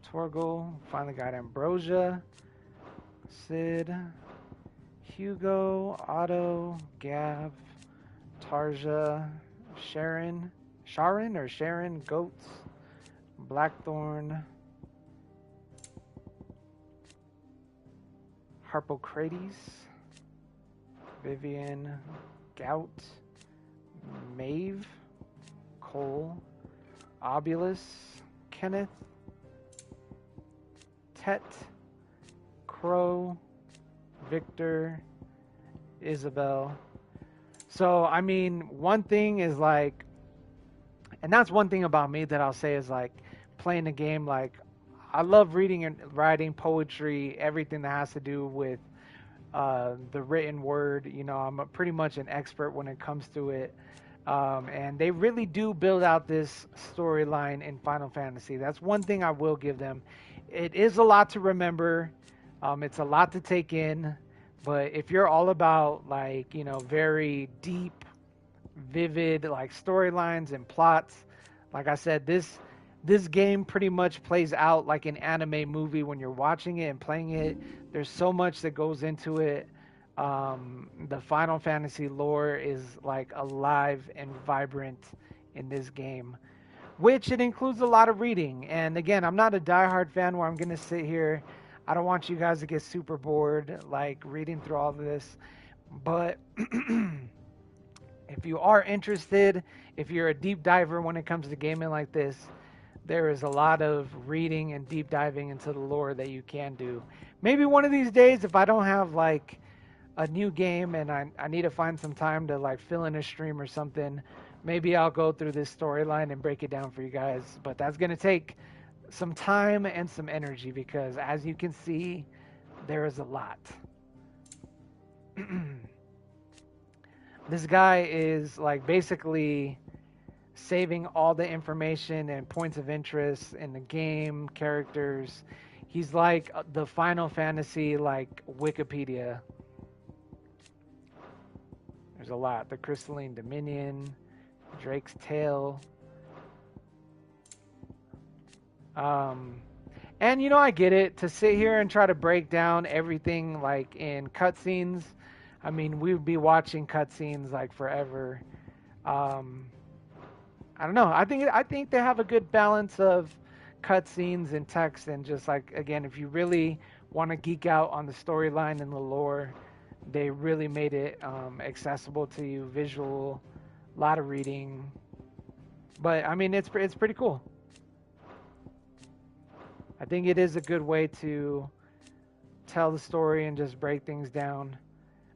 Torgal, finally got Ambrosia, Sid, Hugo, Otto, Gav, Tarja, Sharon, Goats, Blackthorn, Harpocrates, Vivian, Gout, Maeve, Cole, Obulus, Kenneth, Tet, Crow, Victor, Isabel. So, I mean, one thing is like, and that's one thing about me that I'll say is like playing the game. Like, I love reading and writing, poetry, everything that has to do with the written word. You know, I'm pretty much an expert when it comes to it. And they really do build out this storyline in Final Fantasy. That's one thing I will give them. It is a lot to remember. It's a lot to take in. But if you're all about, like, you know, very deep, vivid, like, storylines and plots, like I said, this game pretty much plays out like an anime movie when you're watching it and playing it. There's so much that goes into it. The Final Fantasy lore is like alive and vibrant in this game, which it includes a lot of reading. And again, I'm not a diehard fan where I'm going to sit here. I don't want you guys to get super bored like reading through all of this. But if you are interested, if you're a deep diver when it comes to gaming like this, there is a lot of reading and deep diving into the lore that you can do. Maybe one of these days, if I don't have like a new game and I need to find some time to like fill in a stream or something, maybe I'll go through this storyline and break it down for you guys. But that's going to take some time and some energy because, as you can see, there is a lot. This guy is like basically saving all the information and points of interest in the game, characters. He's like the Final Fantasy like Wikipedia. There's a lot. The Crystalline Dominion, Drake's Tale. And you know, I get it, to sit here and try to break down everything like in cutscenes. I mean, we would be watching cutscenes like forever. I don't know. I think they have a good balance of cutscenes and text, and just like, again, if you really want to geek out on the storyline and the lore, they really made it accessible to you, visual, a lot of reading. But I mean, it's pretty cool. I think it is a good way to tell the story and just break things down,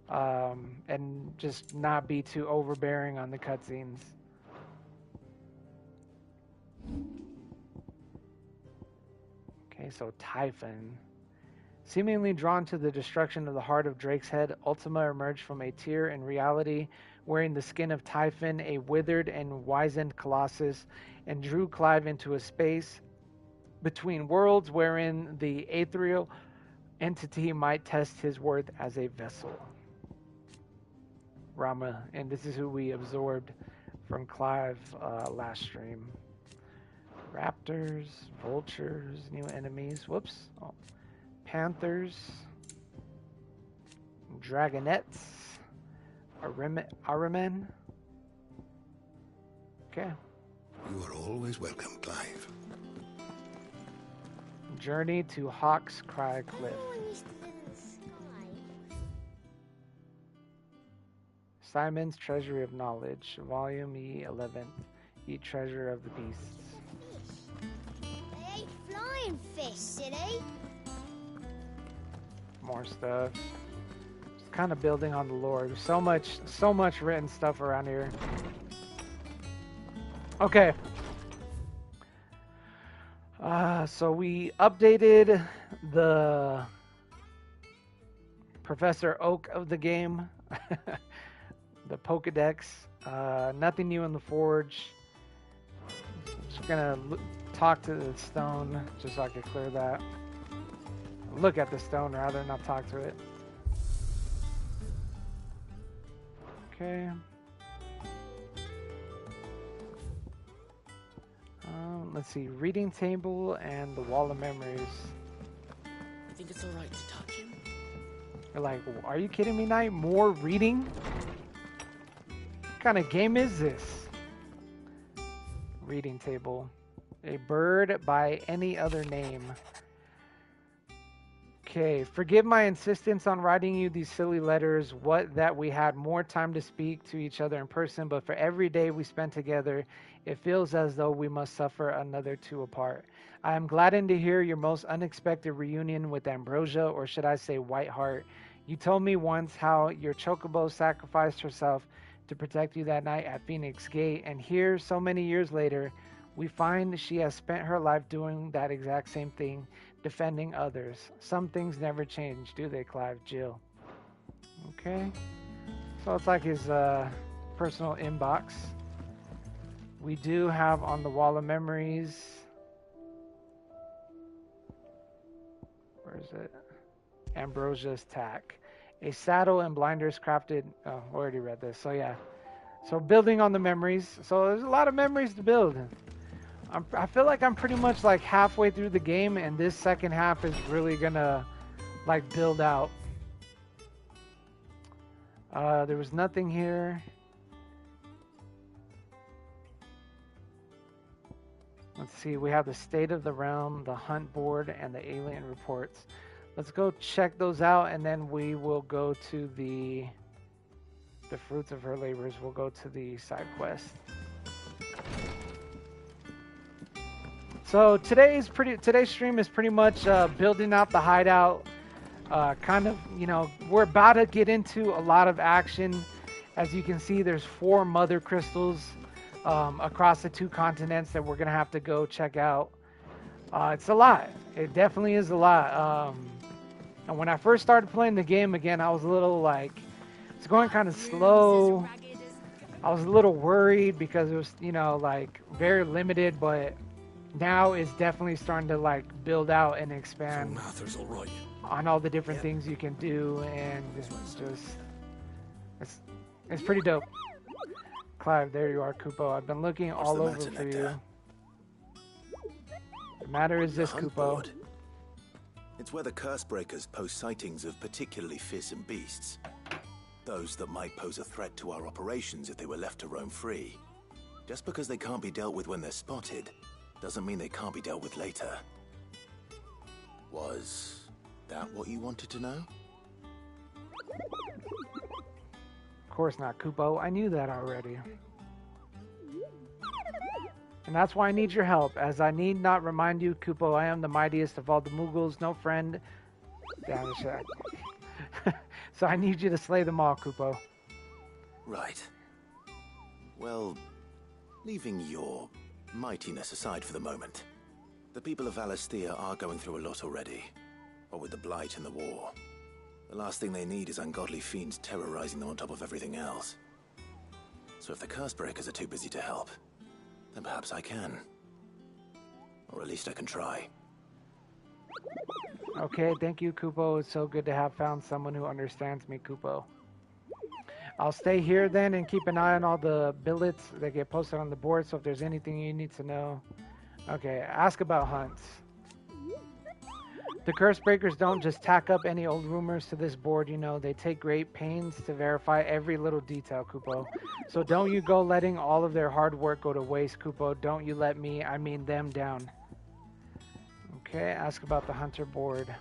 and just not be too overbearing on the cutscenes. Okay, so Typhon. Seemingly drawn to the destruction of the heart of Drake's head, Ultima emerged from a tear in reality wearing the skin of Typhon, a withered and wizened colossus, and drew Clive into a space between worlds wherein the ethereal entity might test his worth as a vessel. Rama, and this is who we absorbed from Clive last stream. Raptors, vultures, new enemies. Whoops. Oh. Panthers, dragonettes, Aramen. Okay. You are always welcome, Clive. Journey to Hawk's Cry Cliff. Everyone used to live in the sky. Simon's Treasury of Knowledge, Volume E11, Eat Treasure of the Beasts. They ate flying fish, silly. More stuff. Just kind of building on the lore. There's so much written stuff around here. Okay. So we updated the Professor Oak of the game. The Pokedex. Nothing new in the Forge. Just gonna talk to the stone just so I can clear that. Look at the stone rather, not talk to it. Okay. Let's see, reading table and the wall of memories. I think it's alright to touch him. You're like, are you kidding me, Knight? More reading? What kind of game is this? Reading table. A bird by any other name. Okay, forgive my insistence on writing you these silly letters, that we had more time to speak to each other in person, but for every day we spent together, it feels as though we must suffer another two apart. I am gladdened to hear your most unexpected reunion with Ambrosia, or should I say Whiteheart. You told me once how your chocobo sacrificed herself to protect you that night at Phoenix Gate, and here, so many years later, we find she has spent her life doing that exact same thing, defending others. Some things never change, do they, Clive? Jill. Okay. So it's like his personal inbox. We do have on the wall of memories. Where is it? Ambrosia's tack. A saddle and blinders crafted. Oh, we already read this. So yeah. So building on the memories. So there's a lot of memories to build. I feel like I'm pretty much like halfway through the game, and this second half is really gonna like build out. There was nothing here. Let's see, we have the State of the Realm, the Hunt Board, and the Alien Reports. Let's go check those out, and then we will go to the Fruits of Her Labors. We'll go to the side quest. So today's stream is pretty much building out the hideout. Kind of, you know, we're about to get into a lot of action. As you can see, there's 4 mother crystals across the 2 continents that we're gonna have to go check out. It's a lot. It definitely is a lot. And when I first started playing the game again, I was a little like, it's going kind of slow. I was a little worried because it was, you know, like very limited, but now it's definitely starting to like build out and expand on all the different things you can do, and it's pretty dope. Clive, there you are, Kupo. I've been looking all over for you. The matter is this, Kupo. It's where the curse breakers post sightings of particularly fearsome beasts. Those that might pose a threat to our operations if they were left to roam free. Just because they can't be dealt with when they're spotted, doesn't mean they can't be dealt with later. Was that what you wanted to know? Of course not, Kupo. I knew that already. And that's why I need your help. As I need not remind you, Kupo, I am the mightiest of all the Mughals, no friend. Damn it. So I need you to slay them all, Kupo. Right. Well, leaving your mightiness aside for the moment, the people of Valisthea are going through a lot already. What with the Blight and the war. The last thing they need is ungodly fiends terrorizing them on top of everything else. So if the curse breakers are too busy to help, then perhaps I can. Or at least I can try. Okay, thank you, Kupo. It's so good to have found someone who understands me, Kupo. I'll stay here then and keep an eye on all the billets that get posted on the board, so if there's anything you need to know. Okay, ask about hunts. The curse breakers don't just tack up any old rumors to this board, you know. They take great pains to verify every little detail, Kupo. So don't you go letting all of their hard work go to waste, Kupo. Don't you let me, I mean them, down. Okay, ask about the hunter board.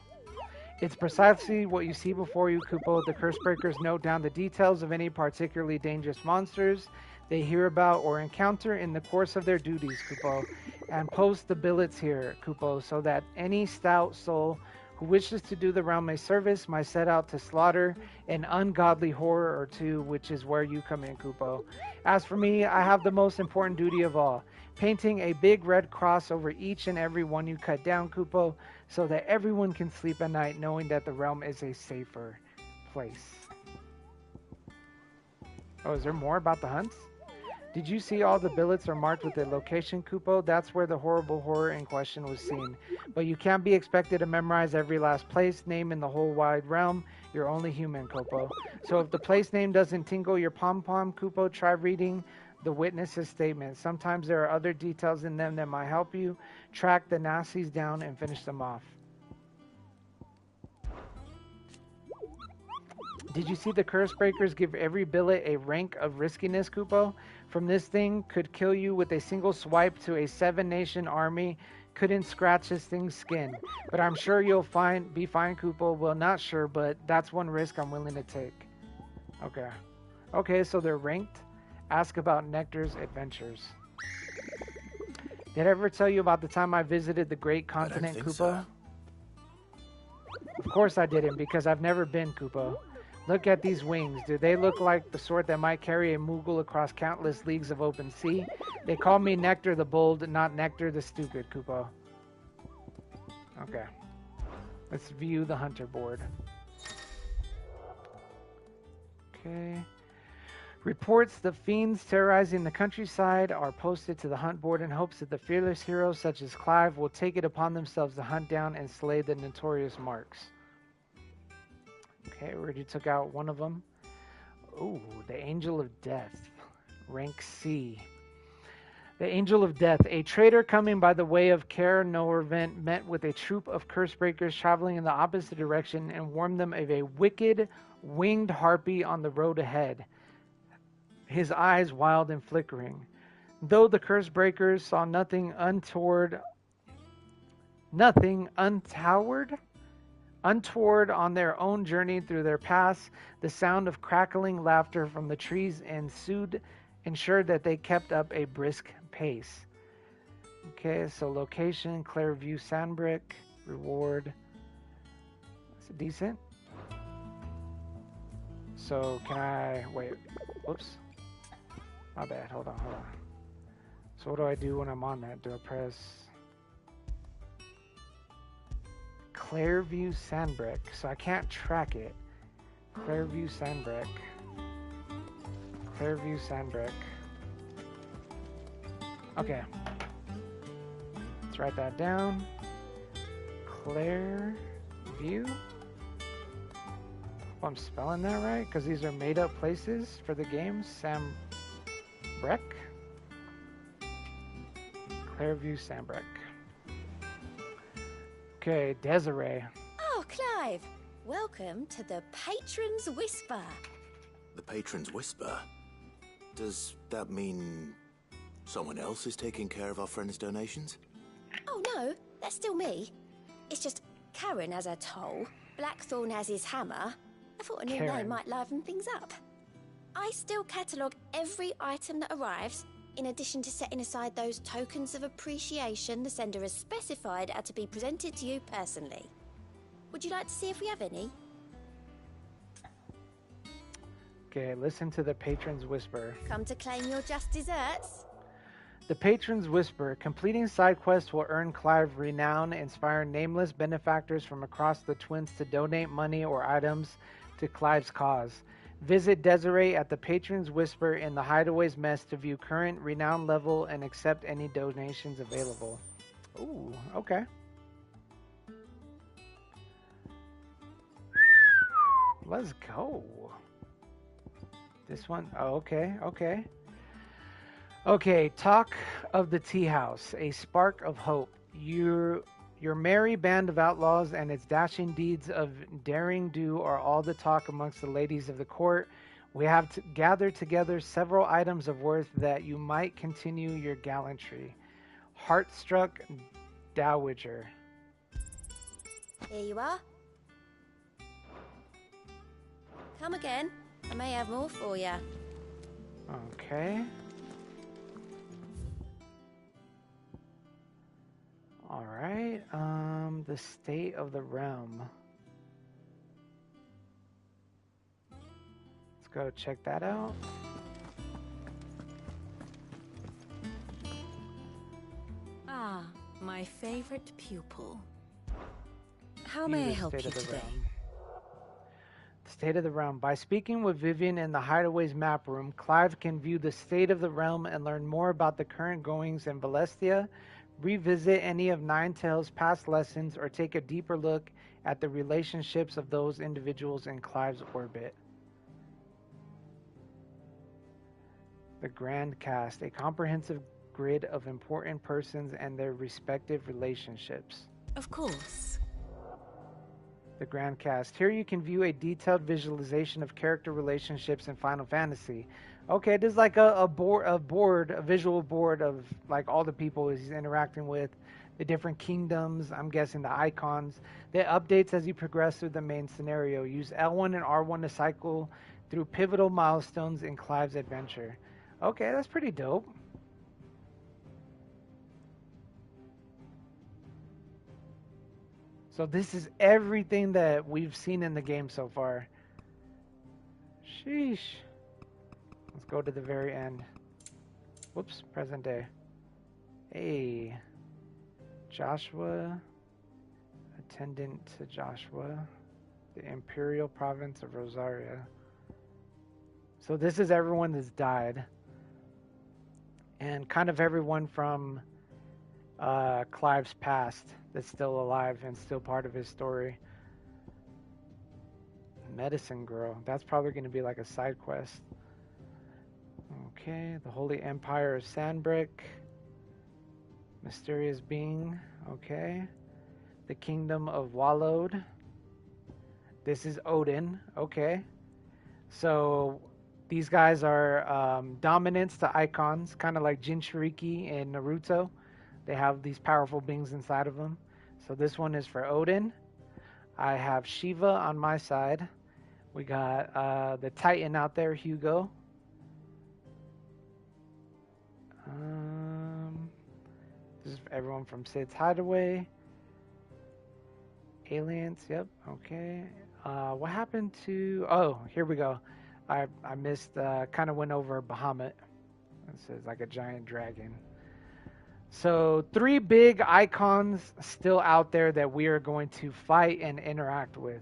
It's precisely what you see before you, Kupo. The curse breakers note down the details of any particularly dangerous monsters they hear about or encounter in the course of their duties, Kupo, and post the billets here, Kupo, so that any stout soul who wishes to do the realm a service might set out to slaughter an ungodly horror or two, which is where you come in, Kupo. As for me, I have the most important duty of all, painting a big red cross over each and every one you cut down, Kupo, so that everyone can sleep at night knowing that the realm is a safer place. Oh, is there more about the hunts? Did you see all the billets are marked with a location, Kupo? That's where the horrible horror in question was seen. But you can't be expected to memorize every last place name in the whole wide realm. You're only human, Kupo. So if the place name doesn't tingle your pom-pom, Kupo, try reading the witness's statement. Sometimes there are other details in them that might help you track the nasties down and finish them off. Did you see the curse breakers give every billet a rank of riskiness, Kupo? From this thing could kill you with a single swipe to a 7-nation army. Couldn't scratch this thing's skin. But I'm sure you'll be fine, Kupo. Well, not sure, but that's one risk I'm willing to take. Okay. Okay, so they're ranked. Ask about Nectar's adventures. Did I ever tell you about the time I visited the great continent, Kupo? So. Of course I didn't, because I've never been, Kupo. Look at these wings. Do they look like the sort that might carry a Moogle across countless leagues of open sea? They call me Nectar the Bold, not Nectar the Stupid, Kupo. Okay. Let's view the hunter board. Okay. Reports the fiends terrorizing the countryside are posted to the hunt board in hopes that the fearless heroes such as Clive will take it upon themselves to hunt down and slay the notorious marks. Okay, we already took out one of them. Ooh, the Angel of Death. Rank C. The Angel of Death. A traitor coming by the way of Caer Norvent met with a troop of curse breakers traveling in the opposite direction and warned them of a wicked, winged harpy on the road ahead. His eyes wild and flickering. Though the curse breakers saw nothing untoward on their own journey through their paths, the sound of crackling laughter from the trees ensured that they kept up a brisk pace. Okay, so location, Clairview Sandbrick, reward. That's decent. So can I, wait, whoops. My bad, hold on. So what do I do when I'm on that? Do I press Clairview Sandbrick? So I can't track it. Clairview Sandbrick. Clairview Sandbrick. Okay. Let's write that down. Clairview. Hope I'm spelling that right, because these are made up places for the game. Sandbrick. Clairview Sandbrick. Okay, Desiree. Oh, Clive. Welcome to the Patron's Whisper. The Patron's Whisper? Does that mean someone else is taking care of our friend's donations? Oh, no. That's still me. It's just Karen has her toll, Blackthorn has his hammer. I thought a new name might liven things up. I still catalogue every item that arrives, in addition to setting aside those tokens of appreciation the sender has specified are to be presented to you personally. Would you like to see if we have any? Okay, listen to the Patron's Whisper. Come to claim your just desserts? The Patron's Whisper. Completing side quests will earn Clive renown, inspire nameless benefactors from across the Twins to donate money or items to Clive's cause. Visit Desiree at the Patron's Whisper in the Hideaway's Mess to view current renown level and accept any donations available. Ooh, okay. Let's go. This one, oh, okay, okay. Okay, Talk of the Tea House, a spark of hope. Your merry band of outlaws and its dashing deeds of daring do are all the talk amongst the ladies of the court. We have gathered together several items of worth that you might continue your gallantry. Heartstruck Dowager. Here you are. Come again. I may have more for you. Okay. All right. The state of the realm. Let's go check that out. Ah, my favorite pupil. How may I help you today? State of the realm. By speaking with Vivian in the Hideaway's map room, Clive can view the state of the realm and learn more about the current goings in Valestia, revisit any of Ninetales' past lessons, or take a deeper look at the relationships of those individuals in Clive's orbit. The Grand Cast, a comprehensive grid of important persons and their respective relationships. Of course. The Grand Cast. Here you can view a detailed visualization of character relationships in Final Fantasy. Okay, this is like a visual board of like all the people he's interacting with, the different kingdoms, I'm guessing the icons. The updates as you progress through the main scenario. Use L1 and R1 to cycle through pivotal milestones in Clive's adventure. Okay, that's pretty dope. So this is everything that we've seen in the game so far. Sheesh. Let's go to the very end. Whoops, present day. Hey. Joshua. Attendant to Joshua. The Imperial Province of Rosaria. So this is everyone that's died. And kind of everyone from Clive's past that's still alive and still part of his story. Medicine Girl. That's probably going to be like a side quest. Okay. The Holy Empire of Sandbrick. Mysterious Being. Okay. The Kingdom of Wallowed. This is Odin. Okay. So these guys are dominants to icons, kind of like Jinchuriki in Naruto. They have these powerful beings inside of them. So this one is for Odin. I have Shiva on my side. We got the Titan out there, Hugo. This is for everyone from Sid's Hideaway. Aliens, yep, okay. What happened to... Oh, here we go. I missed, kind of went over Bahamut. This is like a giant dragon. So 3 big icons still out there that we are going to fight and interact with.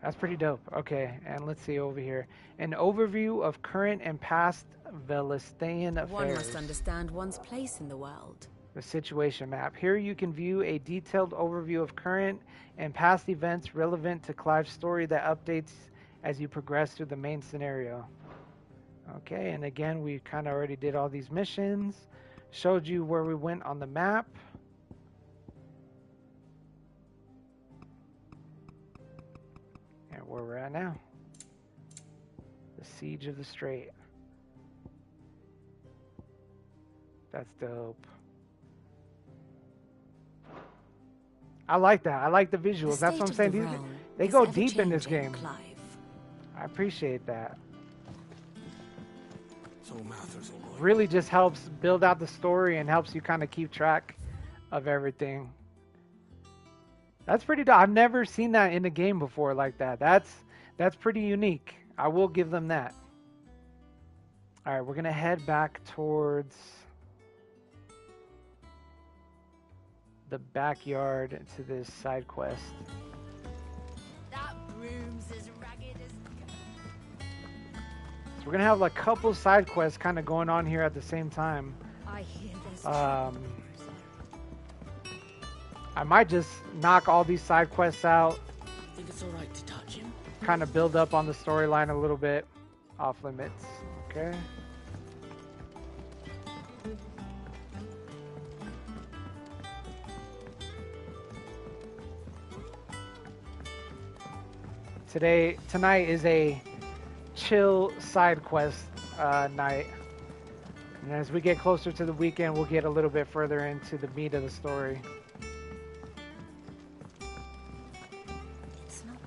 That's pretty dope. Okay, and let's see over here. An overview of current and past Valestian affairs. One must understand one's place in the world. The situation map. Here you can view a detailed overview of current and past events relevant to Clive's story that updates as you progress through the main scenario. Okay, and again, we kind of already did all these missions. Showed you where we went on the map. And where we're at now. The Siege of the Strait. That's dope. I like that. I like the visuals. That's what I'm saying. They go deep in this game. Clive. I appreciate that. Really just helps build out the story and helps you kind of keep track of everything. That's pretty dope. I've never seen that in a game before like that. That's pretty unique. I will give them that. All right, we're going to head back towards the backyard to this side quest. That broom's as ragged as... So we're gonna have like a couple side quests kind of going on here at the same time. I hear there's I might just knock all these side quests out. Think it's alright to touch him? Kind of build up on the storyline a little bit. Off limits. Okay. Tonight is a chill side quest night. And as we get closer to the weekend, we'll get a little bit further into the meat of the story. It's not.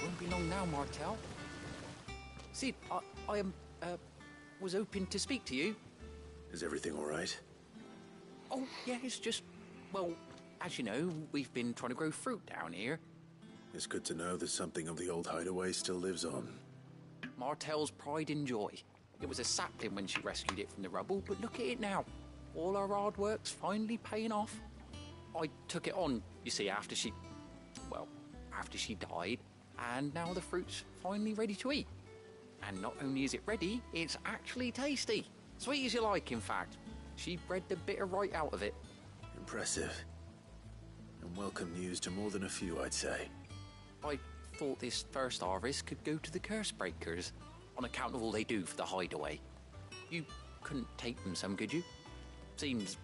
Won't be long now, Martel. Sid, I was hoping to speak to you. Is everything all right? Oh, yeah, it's just, well, as you know, we've been trying to grow fruit down here. It's good to know that something of the old hideaway still lives on. Martel's pride and joy. It was a sapling when she rescued it from the rubble, but look at it now. All our hard work's finally paying off. I took it on, you see, after she died, and now the fruit's finally ready to eat. And not only is it ready, it's actually tasty. Sweet as you like, in fact. She bred the bitter right out of it. Impressive. And welcome news to more than a few, I'd say. I thought this first harvest could go to the curse breakers, on account of all they do for the hideaway. You couldn't take them some, could you? Seems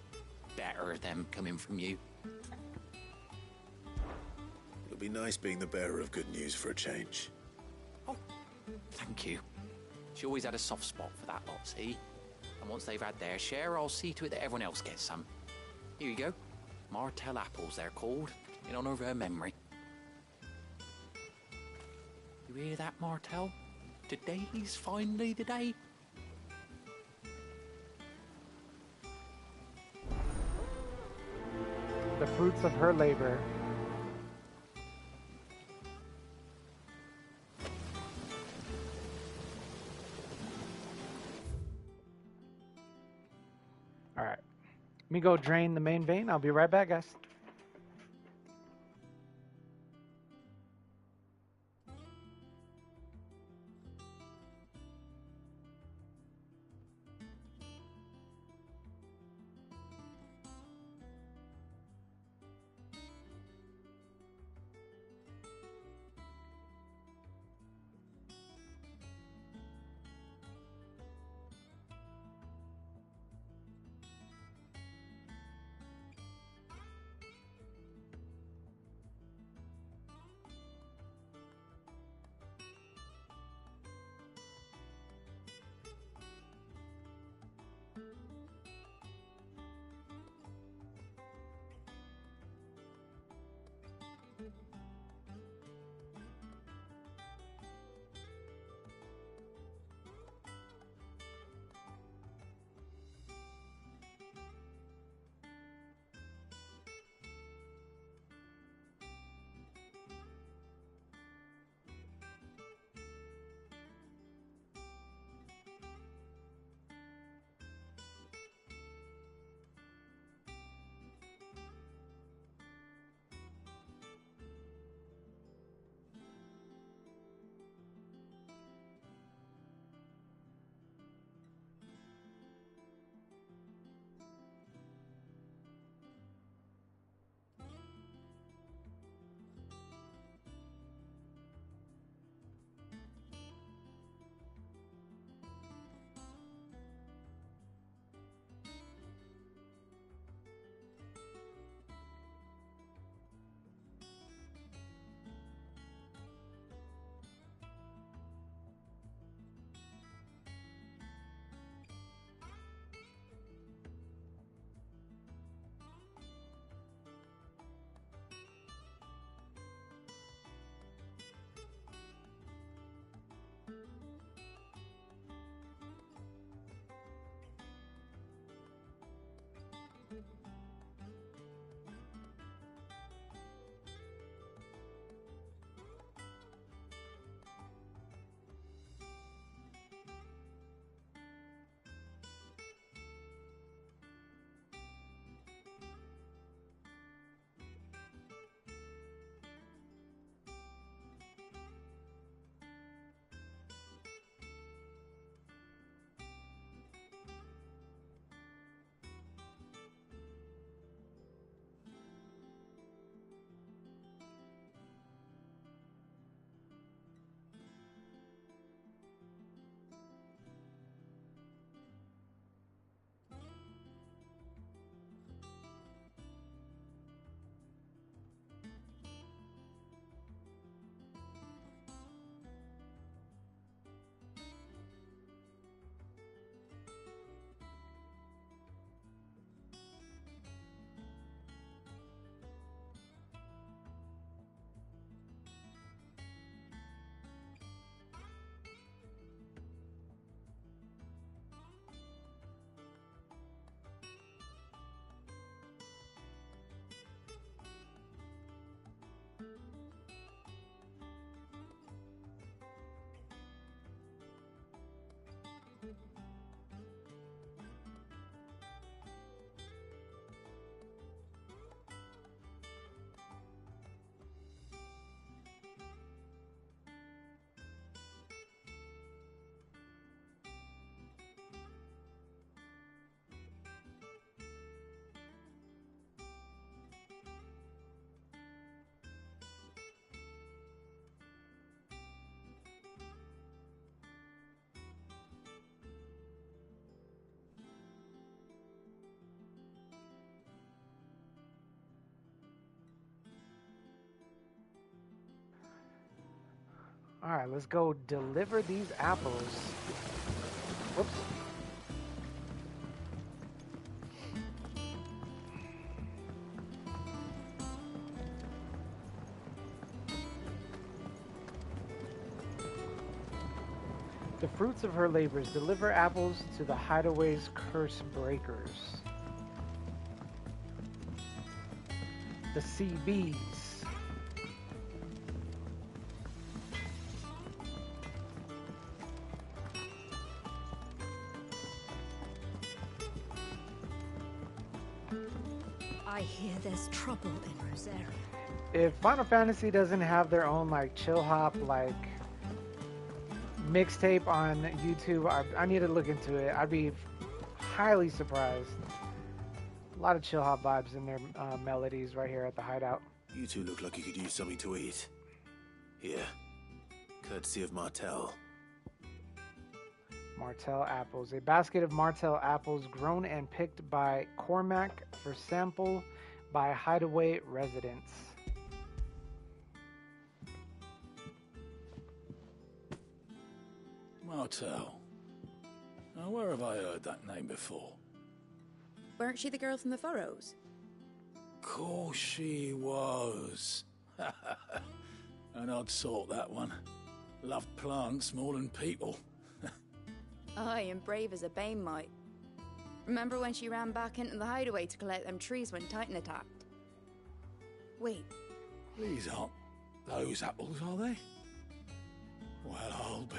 better them coming from you. It'll be nice being the bearer of good news for a change. Oh, thank you. She always had a soft spot for that lot, see? And once they've had their share, I'll see to it that everyone else gets some. Here you go. Martel apples, they're called, in honor of her memory. You hear that, Martel? Today's finally the day. The fruits of her labor. All right. Let me go drain the main vein. I'll be right back, guys. Alright, let's go deliver these apples. Whoops. The fruits of her labors deliver apples to the hideaway's curse breakers. The CBs. I hear there's trouble in Rosaria. If Final Fantasy doesn't have their own like chill hop like mixtape on YouTube, I need to look into it. I'd be highly surprised. A lot of chill hop vibes in their melodies right here at the hideout. You two look like you could use something to eat. Here, courtesy of Martel. Martel apples. A basket of Martel apples grown and picked by Cormac for sample by hideaway residents. Martel. Now, where have I heard that name before? Weren't she the girl from the Furrows? Course she was. An odd sort, that one. Loved plants more than people. Aye, and brave as a bane might. Remember when she ran back into the hideaway to collect them trees when Titan attacked? Wait. These aren't those apples, are they? Well, I'll be.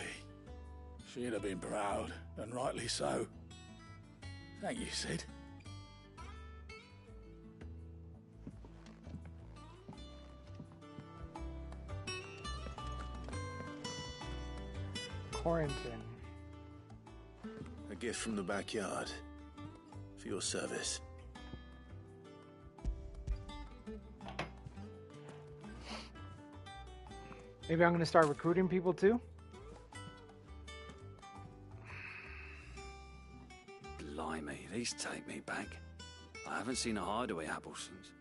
She'd have been proud, and rightly so. Thank you, Sid. Quarantine. A gift from the backyard. For your service. Maybe I'm going to start recruiting people too? Blimey, these take me back. I haven't seen a hideaway apple since.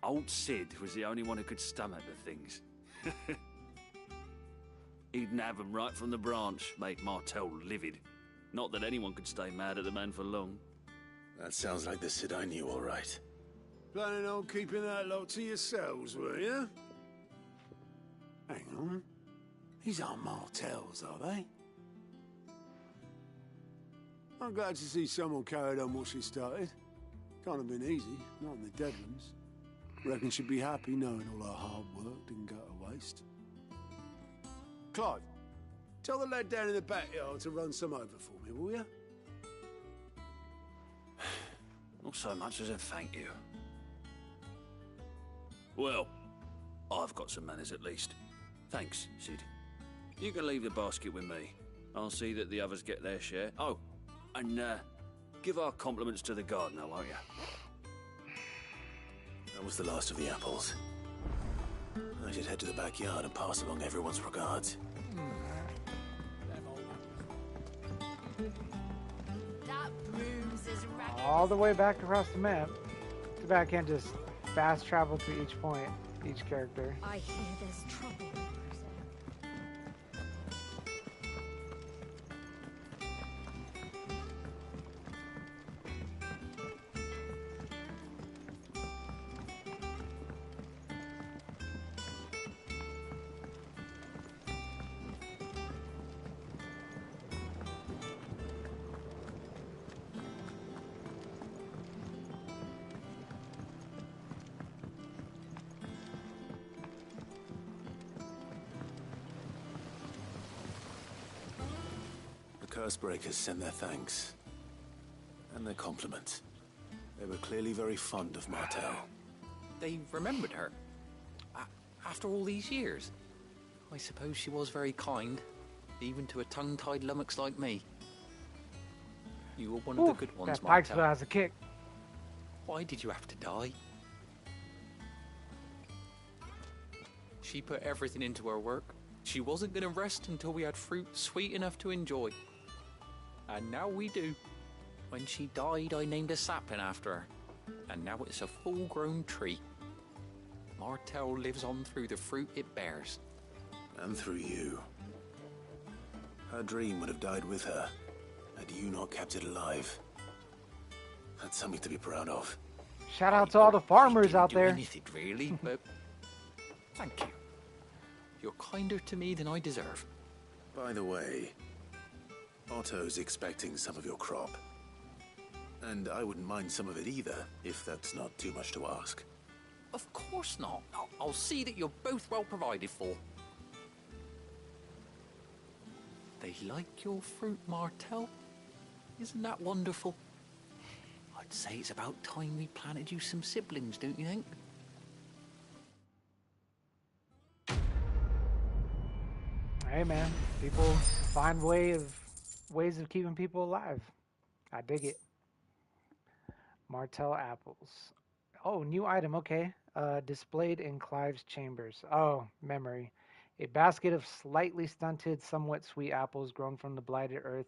Old Sid was the only one who could stomach the things. He'd nab them right from the branch, make Martel livid. Not that anyone could stay mad at the man for long. That sounds like the Sid I knew, all right. Planning on keeping that lot to yourselves, were you? Hang on. These aren't Martels, are they? I'm glad to see someone carried on what she started. Can't have been easy, not in the Deadlands. Reckon she'd be happy knowing all her hard work didn't go to waste. Clive, tell the lad down in the backyard to run some over for me, will you? Not so much as a thank you. Well, I've got some manners at least. Thanks, Sid. You can leave the basket with me. I'll see that the others get their share. Oh, and give our compliments to the gardener, won't you? That was the last of the apples. I should head to the backyard and pass along everyone's regards. That bruise is ragged. All the way back across the map. Too bad I can't just fast travel to each point, each character. I hear there's trouble. Cursebreakers send their thanks. And their compliments. They were clearly very fond of Martel. They remembered her. After all these years. I suppose she was very kind, even to a tongue-tied lummox like me. You were one of the good ones, that Martel. Pikesville has a kick. Why did you have to die? She put everything into her work. She wasn't going to rest until we had fruit sweet enough to enjoy. And now we do. When she died, I named a sapling after her. And now it's a full-grown tree. Martell lives on through the fruit it bears. And through you. Her dream would have died with her, had you not kept it alive. That's something to be proud of. Shout out to all the farmers out there. Anything really, but thank you. You're kinder to me than I deserve. By the way, Otto's expecting some of your crop. And I wouldn't mind some of it either, if that's not too much to ask. Of course not. I'll see that you're both well provided for. They like your fruit, Martell. Isn't that wonderful? I'd say it's about time we planted you some siblings, don't you think? Hey man, people find ways of keeping people alive. I dig it. Martell apples. Oh, new item, okay. Displayed in Clive's chambers. Oh, memory. A basket of slightly stunted, somewhat sweet apples grown from the blighted earth,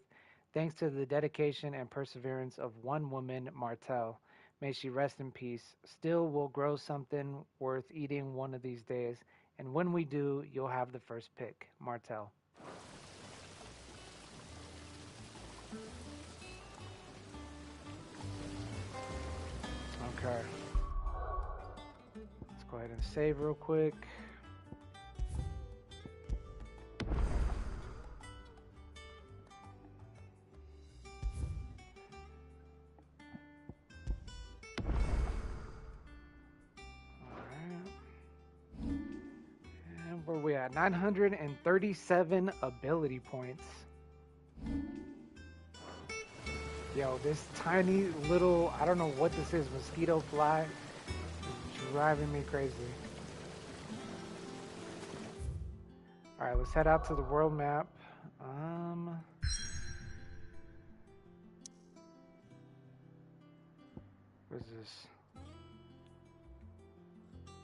thanks to the dedication and perseverance of one woman, Martell. May she rest in peace. Still, we'll grow something worth eating one of these days, and when we do, you'll have the first pick, Martell. Okay. Let's go ahead and save real quick. Where we at? 937 ability points. Yo, this tiny little, I don't know what this is, mosquito fly is driving me crazy. Alright, let's head out to the world map. What is this?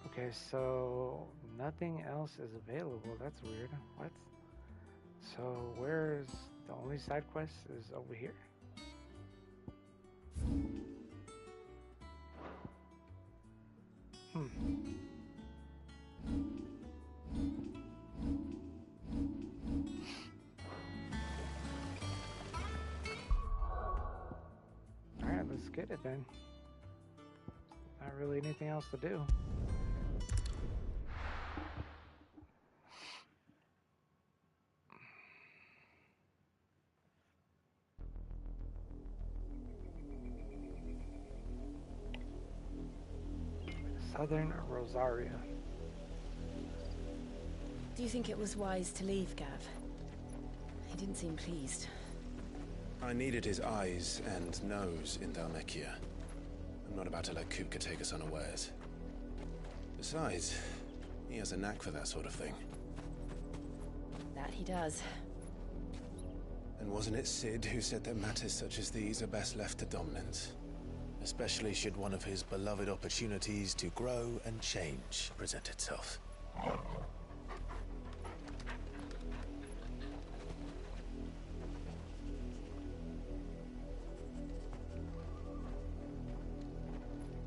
Okay, so nothing else is available. That's weird. What? So where's the only side quest is over here? Alright, let's get it then. Not really anything else to do. Southern Rosaria. Do you think it was wise to leave, Gav? He didn't seem pleased. I needed his eyes and nose in Dhalmekia. I'm not about to let Kupka take us unawares. Besides, he has a knack for that sort of thing. That he does. And wasn't it Sid who said that matters such as these are best left to dominance? Especially should one of his beloved opportunities to grow and change present itself.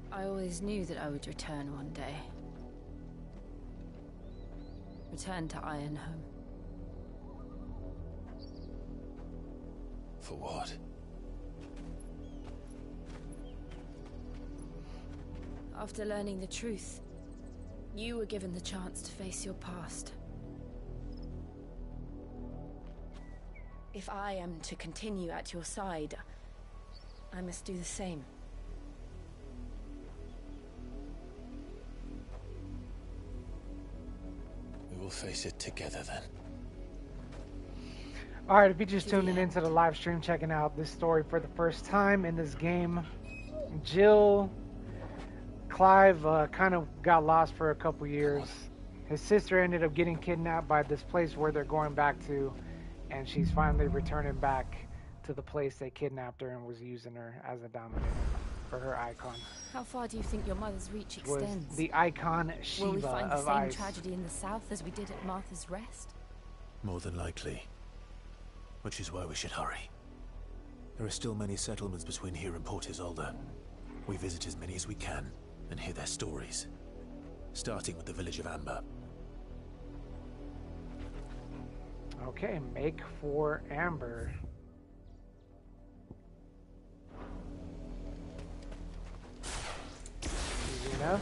I always knew that I would return one day. Return to Ironhome. For what? After learning the truth, you were given the chance to face your past. If I am to continue at your side, I must do the same. We will face it together then. Alright, if you're just tuning into the live stream, checking out this story for the first time in this game, Clive kind of got lost for a couple years. His sister ended up getting kidnapped by this place where they're going back to, and she's finally returning back to the place they kidnapped her and was using her as a dominant for her icon. How far do you think your mother's reach extends? Was the icon Shiva Will we find the of same ice. tragedy in the south as we did at Martha's Rest? More than likely. Which is why we should hurry. There are still many settlements between here and Port Isolde. We visit as many as we can and hear their stories. starting with the village of Amber. Okay, make for Amber. Easy enough.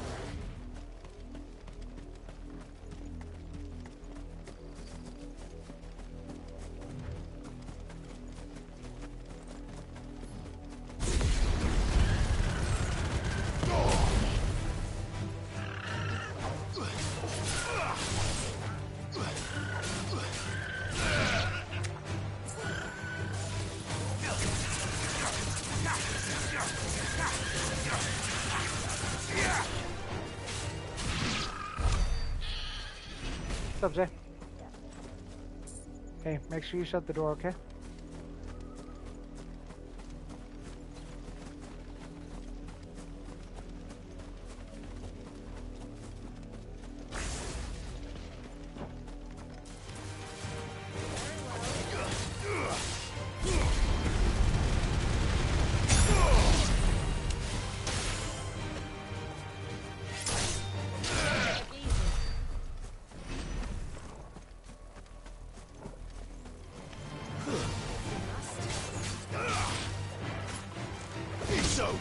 What's up, Jay? Hey, make sure you shut the door, okay? It's over.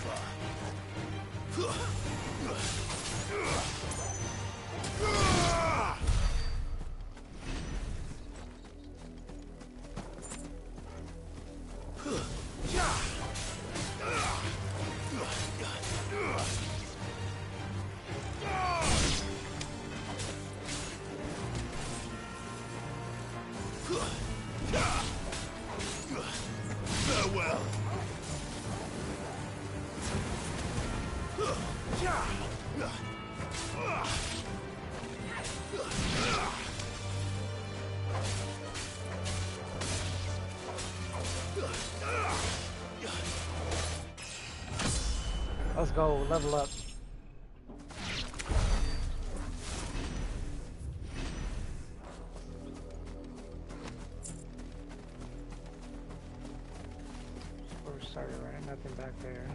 Farewell. Let's go, level up. We're started, right? Nothing back there.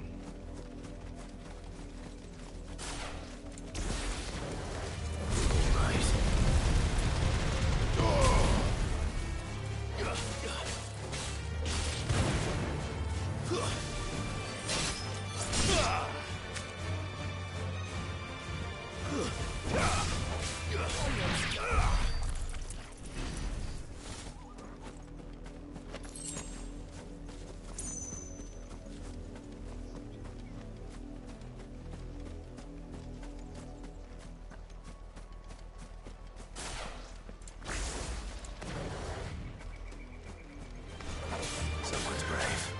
Someone's brave.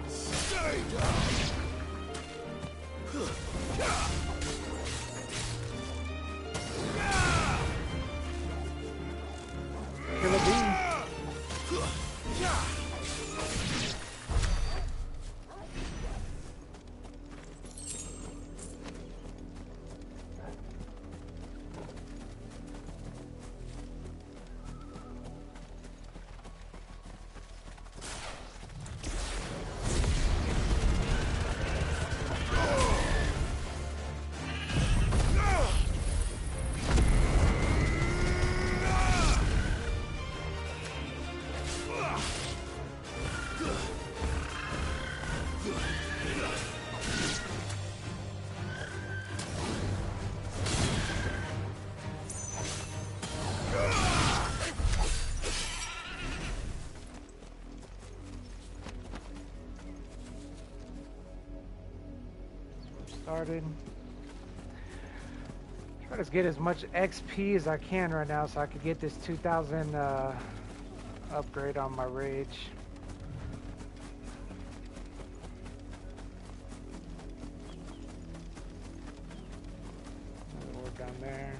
Stay down. Kill a bee. Started. Try to get as much XP as I can right now so I could get this 2000 upgrade on my rage. We're down there.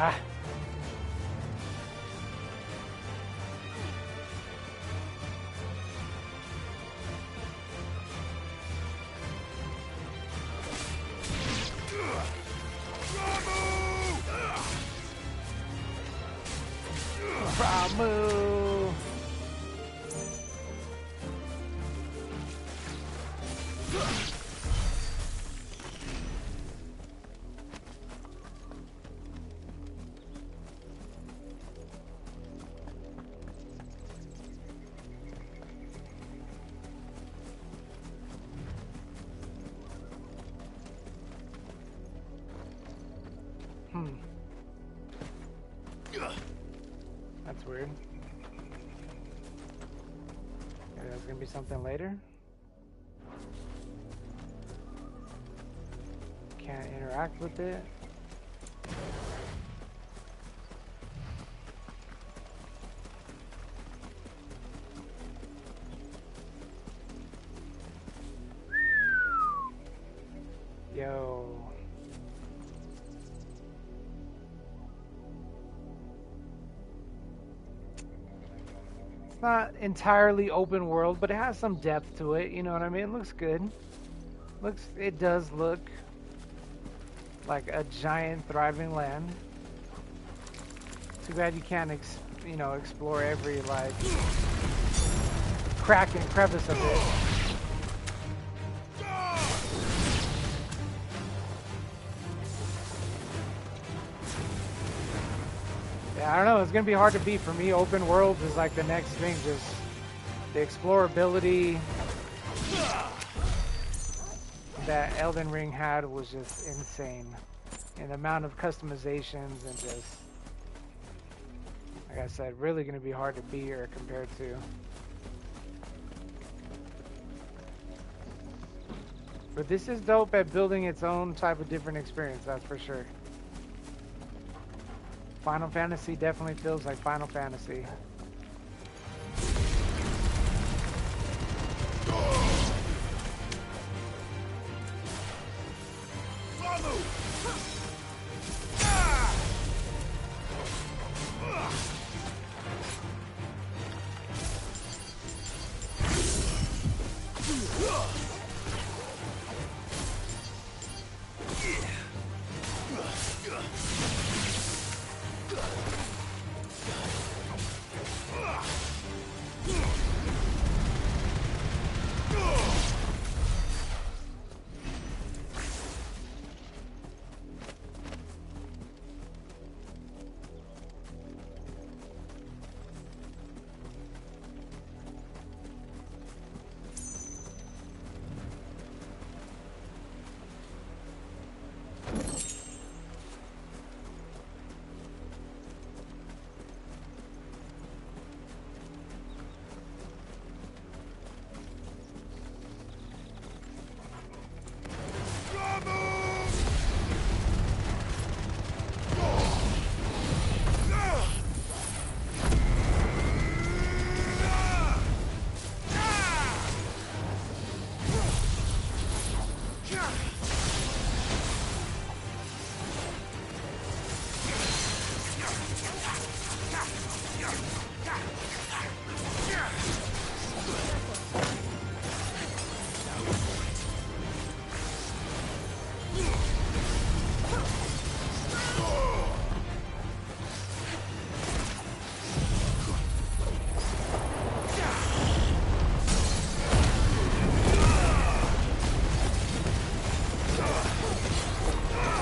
Ah. Ramu! That's weird. Maybe that's gonna be something later. Can't interact with it. Yo. Not entirely open world, but it has some depth to it, you know what I mean? It looks good. It does look like a giant thriving land. Too bad you can't explore every like crack and crevice of it. I don't know, it's going to be hard to beat for me. Open world is like the next thing, just the explorability that Elden Ring had was just insane. And the amount of customizations and just, like I said, really going to be hard to beat or compared to. But this is dope at building its own type of different experience, that's for sure. Final Fantasy definitely feels like Final Fantasy.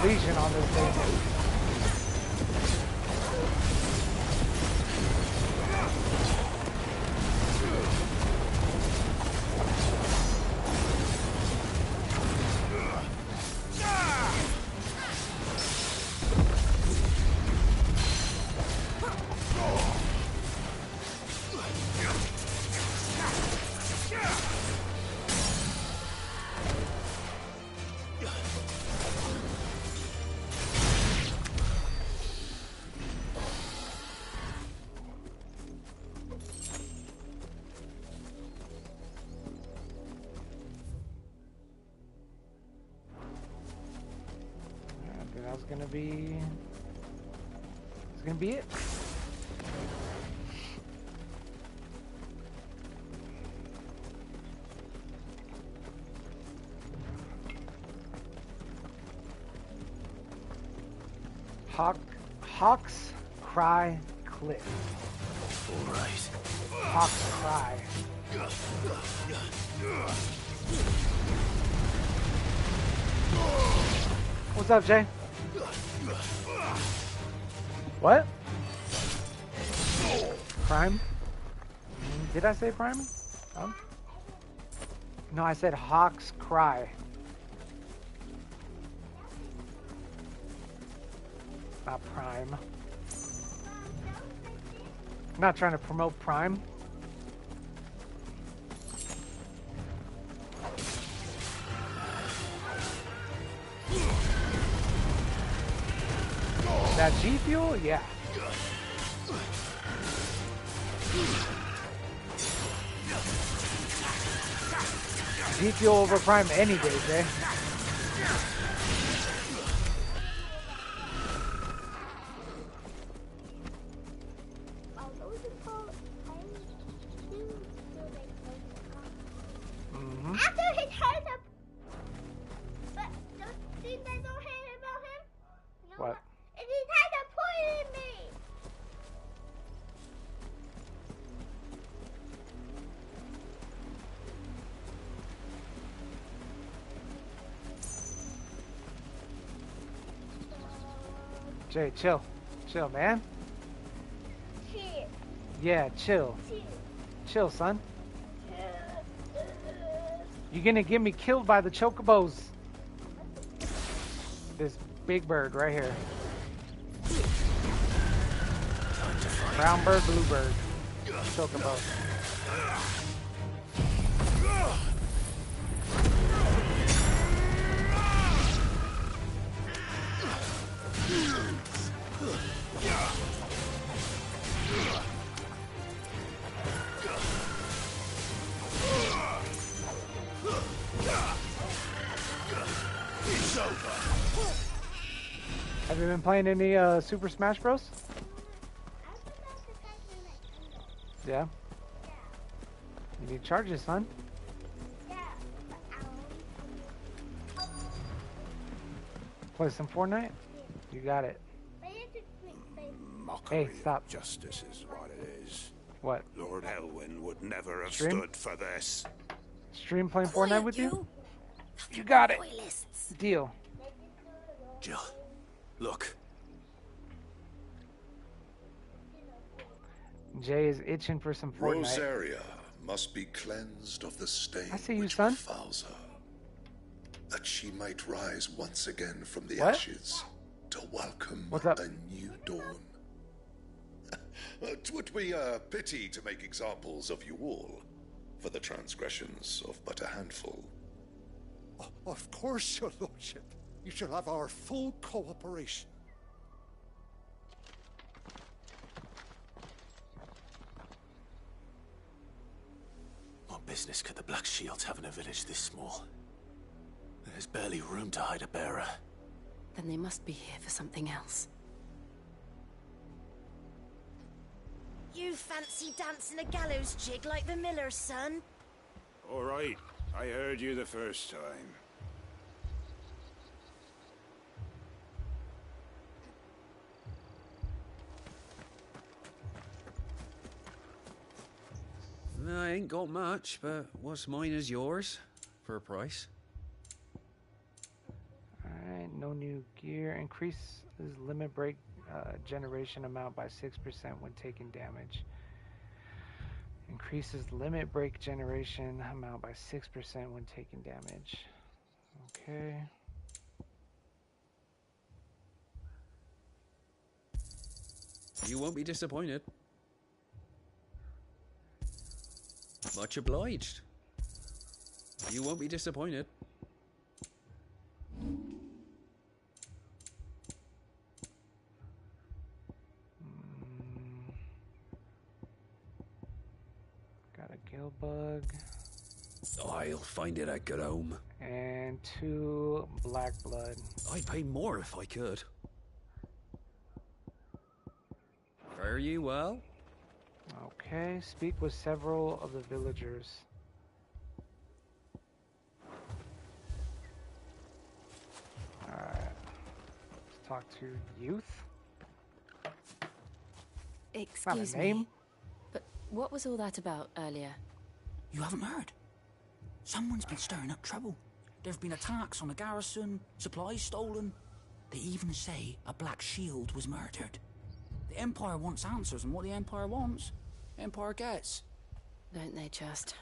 Legion on this thing. That was gonna be It's gonna be it. Hawks Cry Cliff. All right. Hawks Cry. What's up, Jay? What? Prime? Did I say prime? No, I said Hawks Cry. Not Prime. I'm not trying to promote Prime. That G Fuel? Yeah. G Fuel over Prime any day, Jay. What? And he had a point in me. Jay, chill. Chill, man. Chill. Yeah, chill. Chill, son. You're gonna get me killed by the chocobos. This big bird right here. Brown bird, blue bird. Chocobo. Have you been playing any Super Smash Bros? Yeah? You need charges, son. Play some Fortnite? You got it. Mockery Hey, stop. of justice is what it is. What? Lord Elwyn would never have Stream? stood for this. Stream playing Fortnite with you? You got it. Deal. Jill, look. Jay is itching for some Fortnite. Rosaria must be cleansed of the stain I see you, which son. befouls her, that she might rise once again from the What? ashes to welcome What's up? a new dawn. 'Twould be a pity to make examples of you all for the transgressions of but a handful. Of course, your lordship. You shall have our full cooperation. What business could the Black Shields have in a village this small? There's barely room to hide a bearer. Then they must be here for something else. You fancy dancing a gallows jig like the miller's son? All right, I heard you the first time. I ain't got much, but what's mine is yours, for a price. Alright, no new gear. Increases limit break generation amount by 6% when taking damage. Increases limit break generation amount by 6% when taking damage. Okay. You won't be disappointed. Much obliged. You won't be disappointed. Got a gill bug. I'll find it at good home. And 2 black blood. I'd pay more if I could. Fare you well? Okay, speak with several of the villagers. Alright. Let's talk to youth. Excuse me, but what was all that about earlier? You haven't heard? Someone's been stirring up trouble. There have been attacks on the garrison, supplies stolen. They even say a Black Shield was murdered. The Empire wants answers, and what the Empire wants, Empire gets. Don't they just?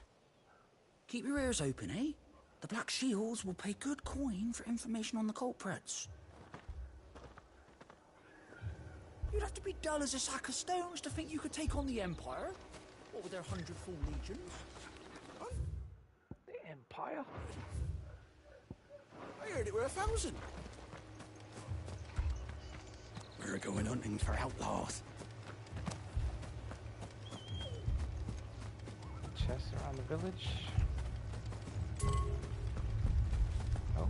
Keep your ears open, eh? The Black Shields will pay good coin for information on the culprits. You'd have to be dull as a sack of stones to think you could take on the Empire. What with their 100 full legions? The Empire? I heard it were 1,000. We're going hunting for outlaws. Chests around the village. Oh.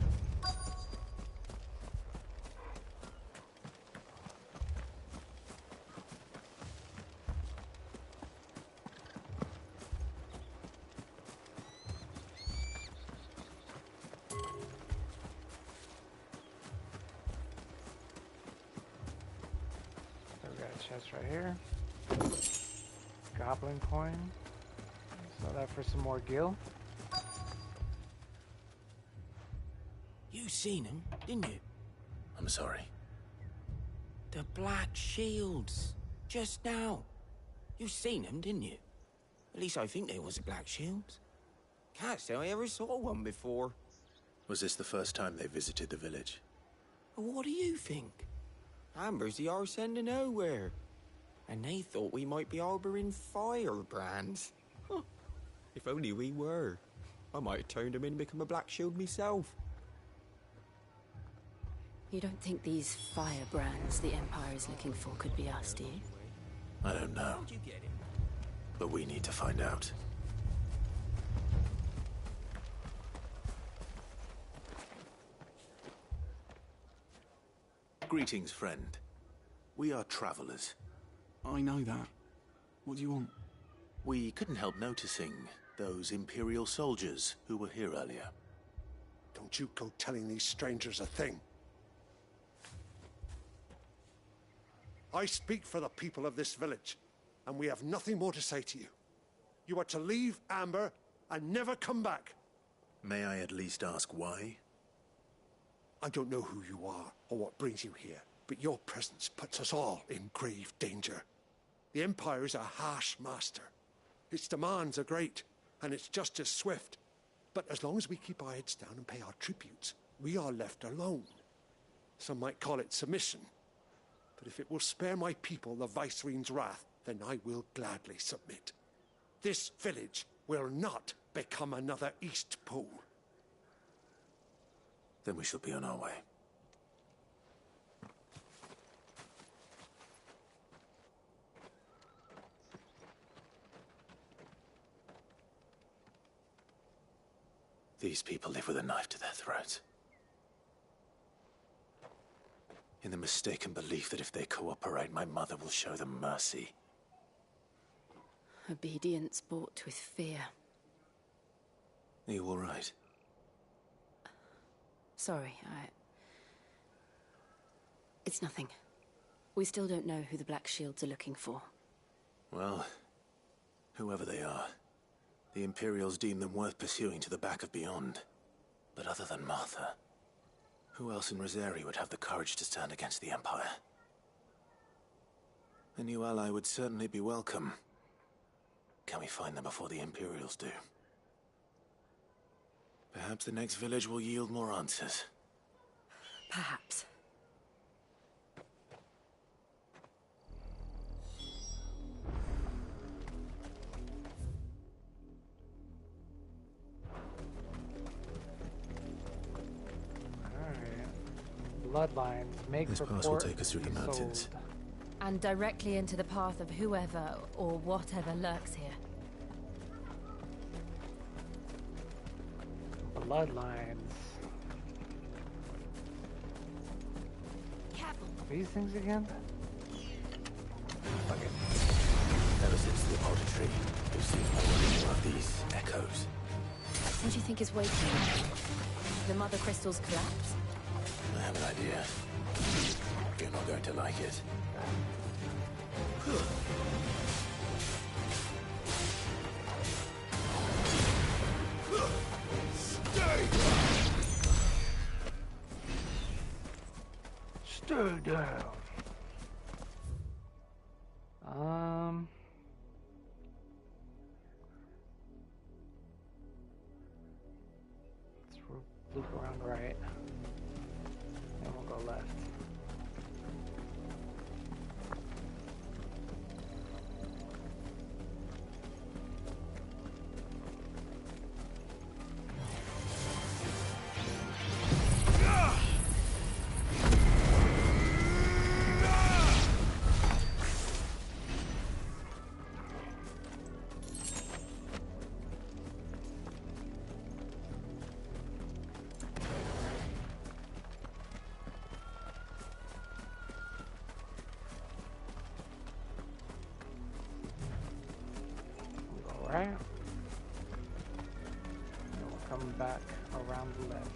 Chest right here. Goblin coin. Sell that for some more gil. You seen him, didn't you? I'm sorry. The Black Shields. Just now. You seen them, didn't you? At least I think they was a Black Shields. Can't say I ever saw one before. Was this the first time they visited the village? What do you think? Amber's the arse end of nowhere. And they thought we might be harbouring firebrands. Huh. If only we were. I might have turned them in and become a Black Shield myself. You don't think these firebrands the Empire is looking for could be us, do you? I don't know. But we need to find out. Greetings, friend. We are travelers. I know that. What do you want? We couldn't help noticing those Imperial soldiers who were here earlier. Don't you go telling these strangers a thing. I speak for the people of this village, and we have nothing more to say to you. You are to leave Amber and never come back. May I at least ask why? I don't know who you are or what brings you here, but your presence puts us all in grave danger. The Empire is a harsh master. Its demands are great, and its justice swift. But as long as we keep our heads down and pay our tributes, we are left alone. Some might call it submission. But if it will spare my people the Viceroy's wrath, then I will gladly submit. This village will not become another Eastpool. Then we shall be on our way. These people live with a knife to their throats. In the mistaken belief that if they cooperate, my mother will show them mercy. Obedience bought with fear. Are you all right? Sorry, It's nothing. We still don't know who the Black Shields are looking for. Well, whoever they are, the Imperials deem them worth pursuing to the back of beyond. But other than Martha, who else in Rosari would have the courage to stand against the Empire? A new ally would certainly be welcome. Can we find them before the Imperials do? Perhaps the next village will yield more answers. Perhaps. Bloodlines make this pass will take us through the mountains. Sold. And directly into the path of whoever or whatever lurks here. Bloodlines. These things again? Okay. Ever since the auditory, we've seen more and more of these echoes. What do you think is waiting? The mother crystals collapse? I have an idea. You're not going to like it. Stay down. Let's loop around right. And we'll go left. Right? And we'll come back around the left.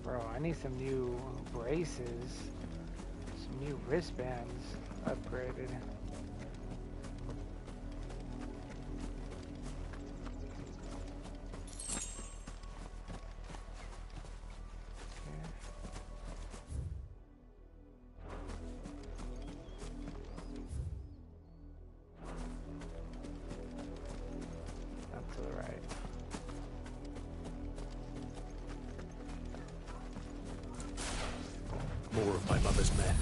Bro, I need some new braces, some new wristbands upgraded. Up to the right. More of my mother's men.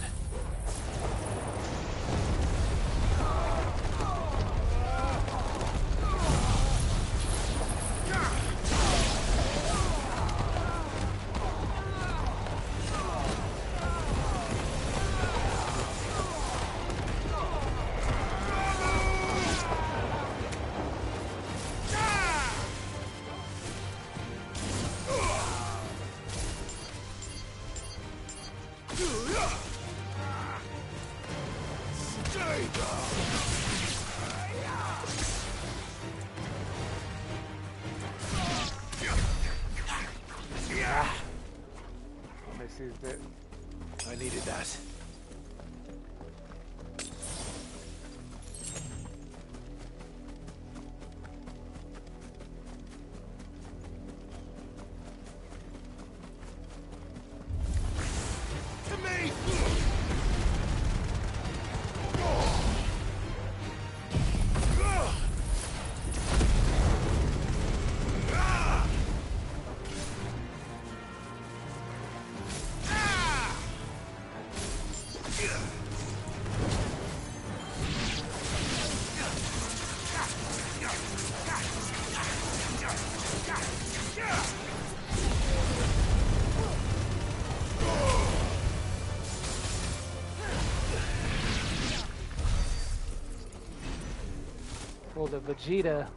This is it. I needed that. To me! Pull the Vegeta.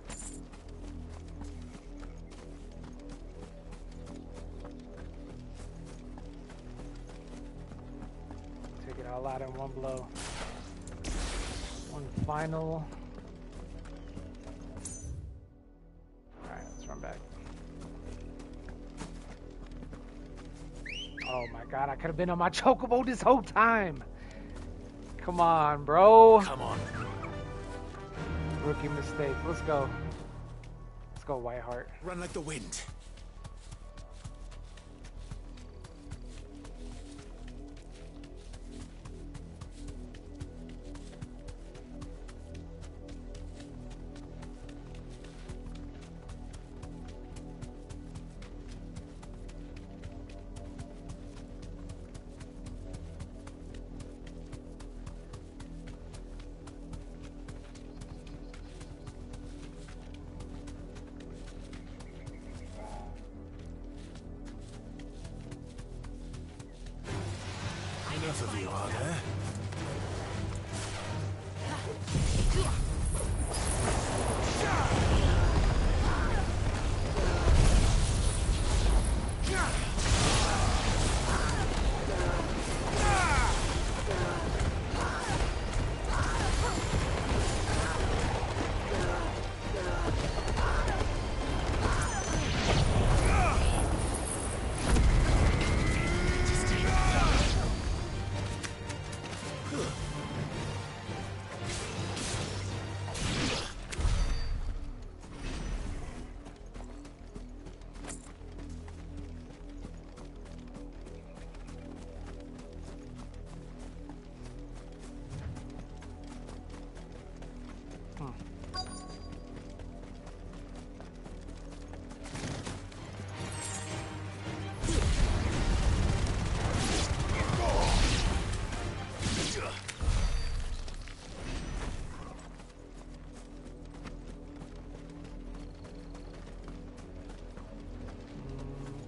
Take it all out in one blow. One final. Alright, let's run back. Oh my god, I could have been on my chocobo this whole time. Come on, bro. Come on. Rookie mistake. Let's go. Let's go, Whiteheart. Run like the wind. enough of you, are there?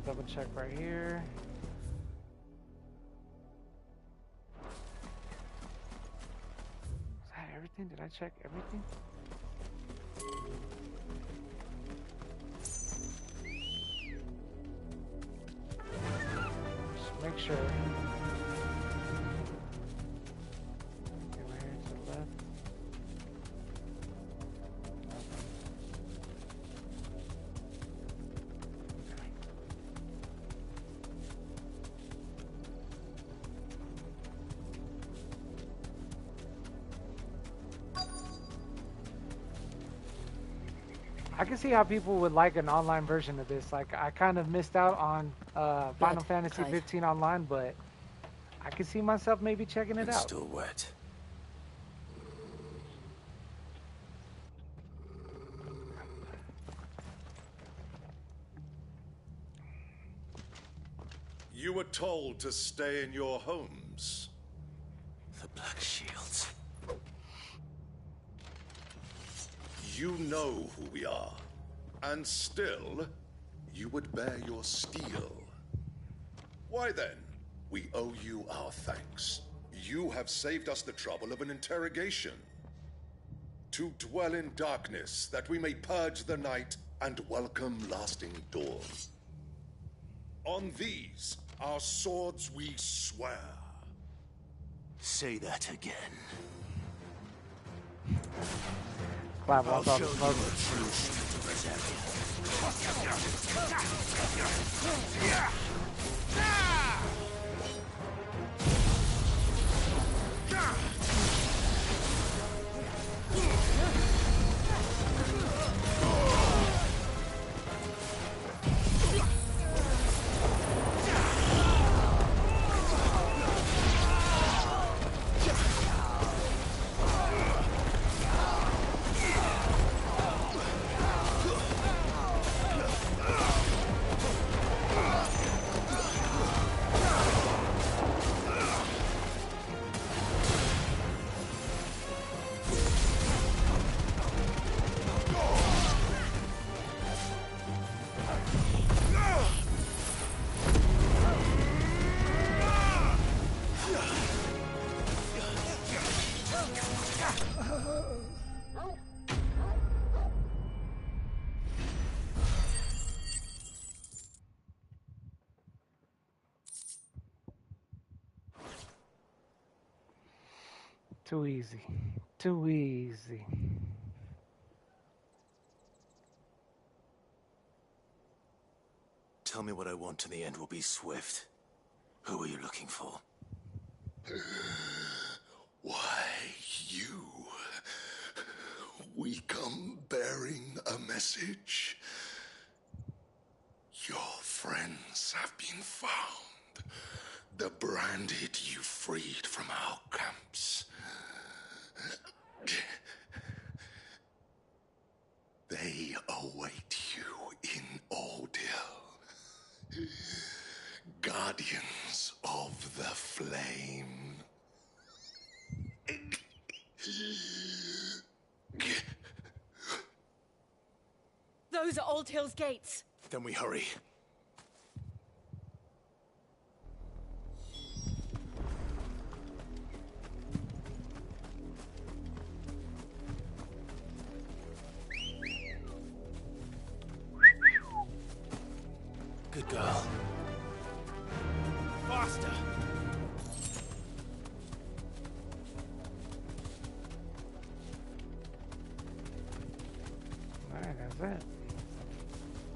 Double check right here. Is that everything? Did I check everything? Just make sure. Okay, right here to the left. I can see how people would like an online version of this. Like, I kind of missed out on Final Fantasy 15 online, but I can see myself maybe checking it out. Still wet. You were told to stay in your homes. The Black Shields. You know who we are, and still, you would bear your steel. Why then, we owe you our thanks. You have saved us the trouble of an interrogation. To dwell in darkness, that we may purge the night and welcome lasting dawn. On these, our swords we swear. Say that again. Clive, I'll walk show off you the a true Too easy. Too easy. Tell me what I want and the end will be swift. Who are you looking for? Why, you. We come bearing a message. Your friends have been found. The branded you freed from our camps. They await you in Ordeal. Guardians of the Flame. Those are Old Hill's gates. Then we hurry. There's it.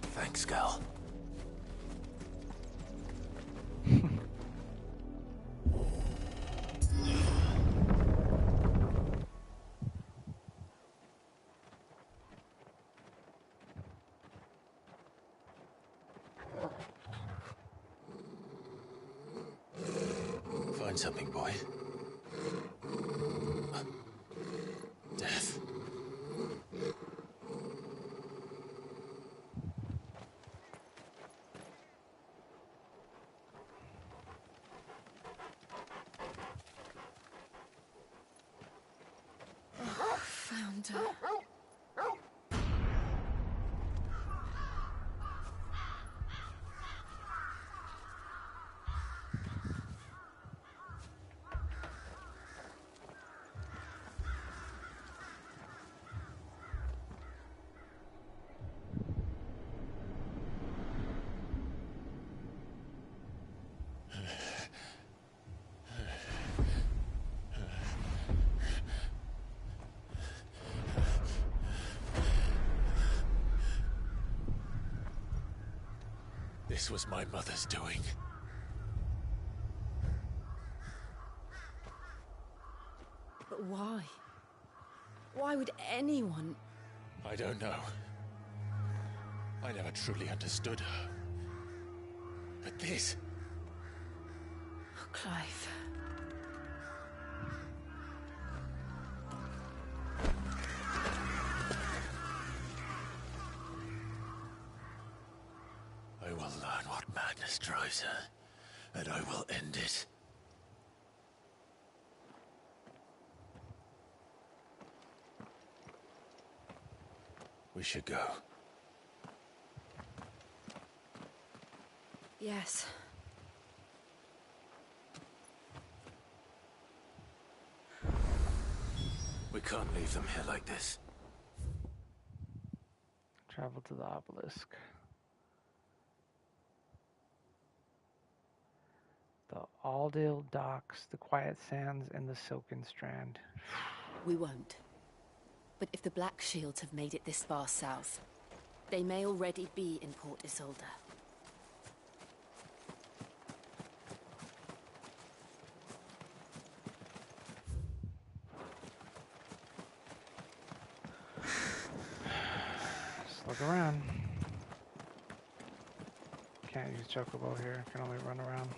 Thanks, Gal. Find something, boy. Death. Found her. This was my mother's doing. But why? Why would anyone... I don't know. I never truly understood her. But this... Oh, Clive. I will learn what madness drives her, and I will end it. We should go. Yes. We can't leave them here like this. Travel to the obelisk. The Aldale Docks, the Quiet Sands, and the Silken Strand. We won't. But if the Black Shields have made it this far south, they may already be in Port Isolde. Just look around. Can't use Chocobo here, can only run around.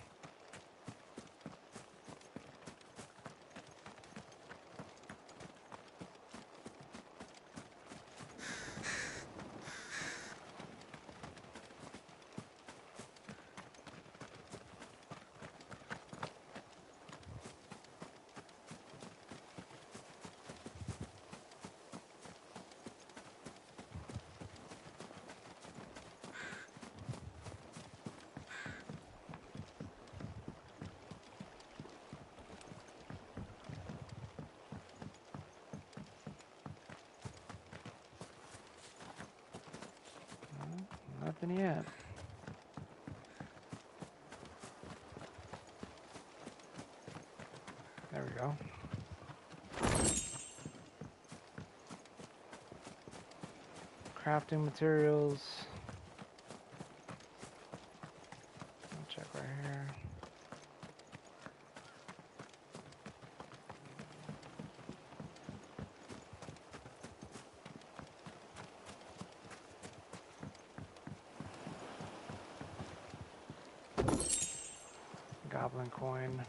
Nothing yet. There we go. Crafting materials. I'll check right here. Goblin coin.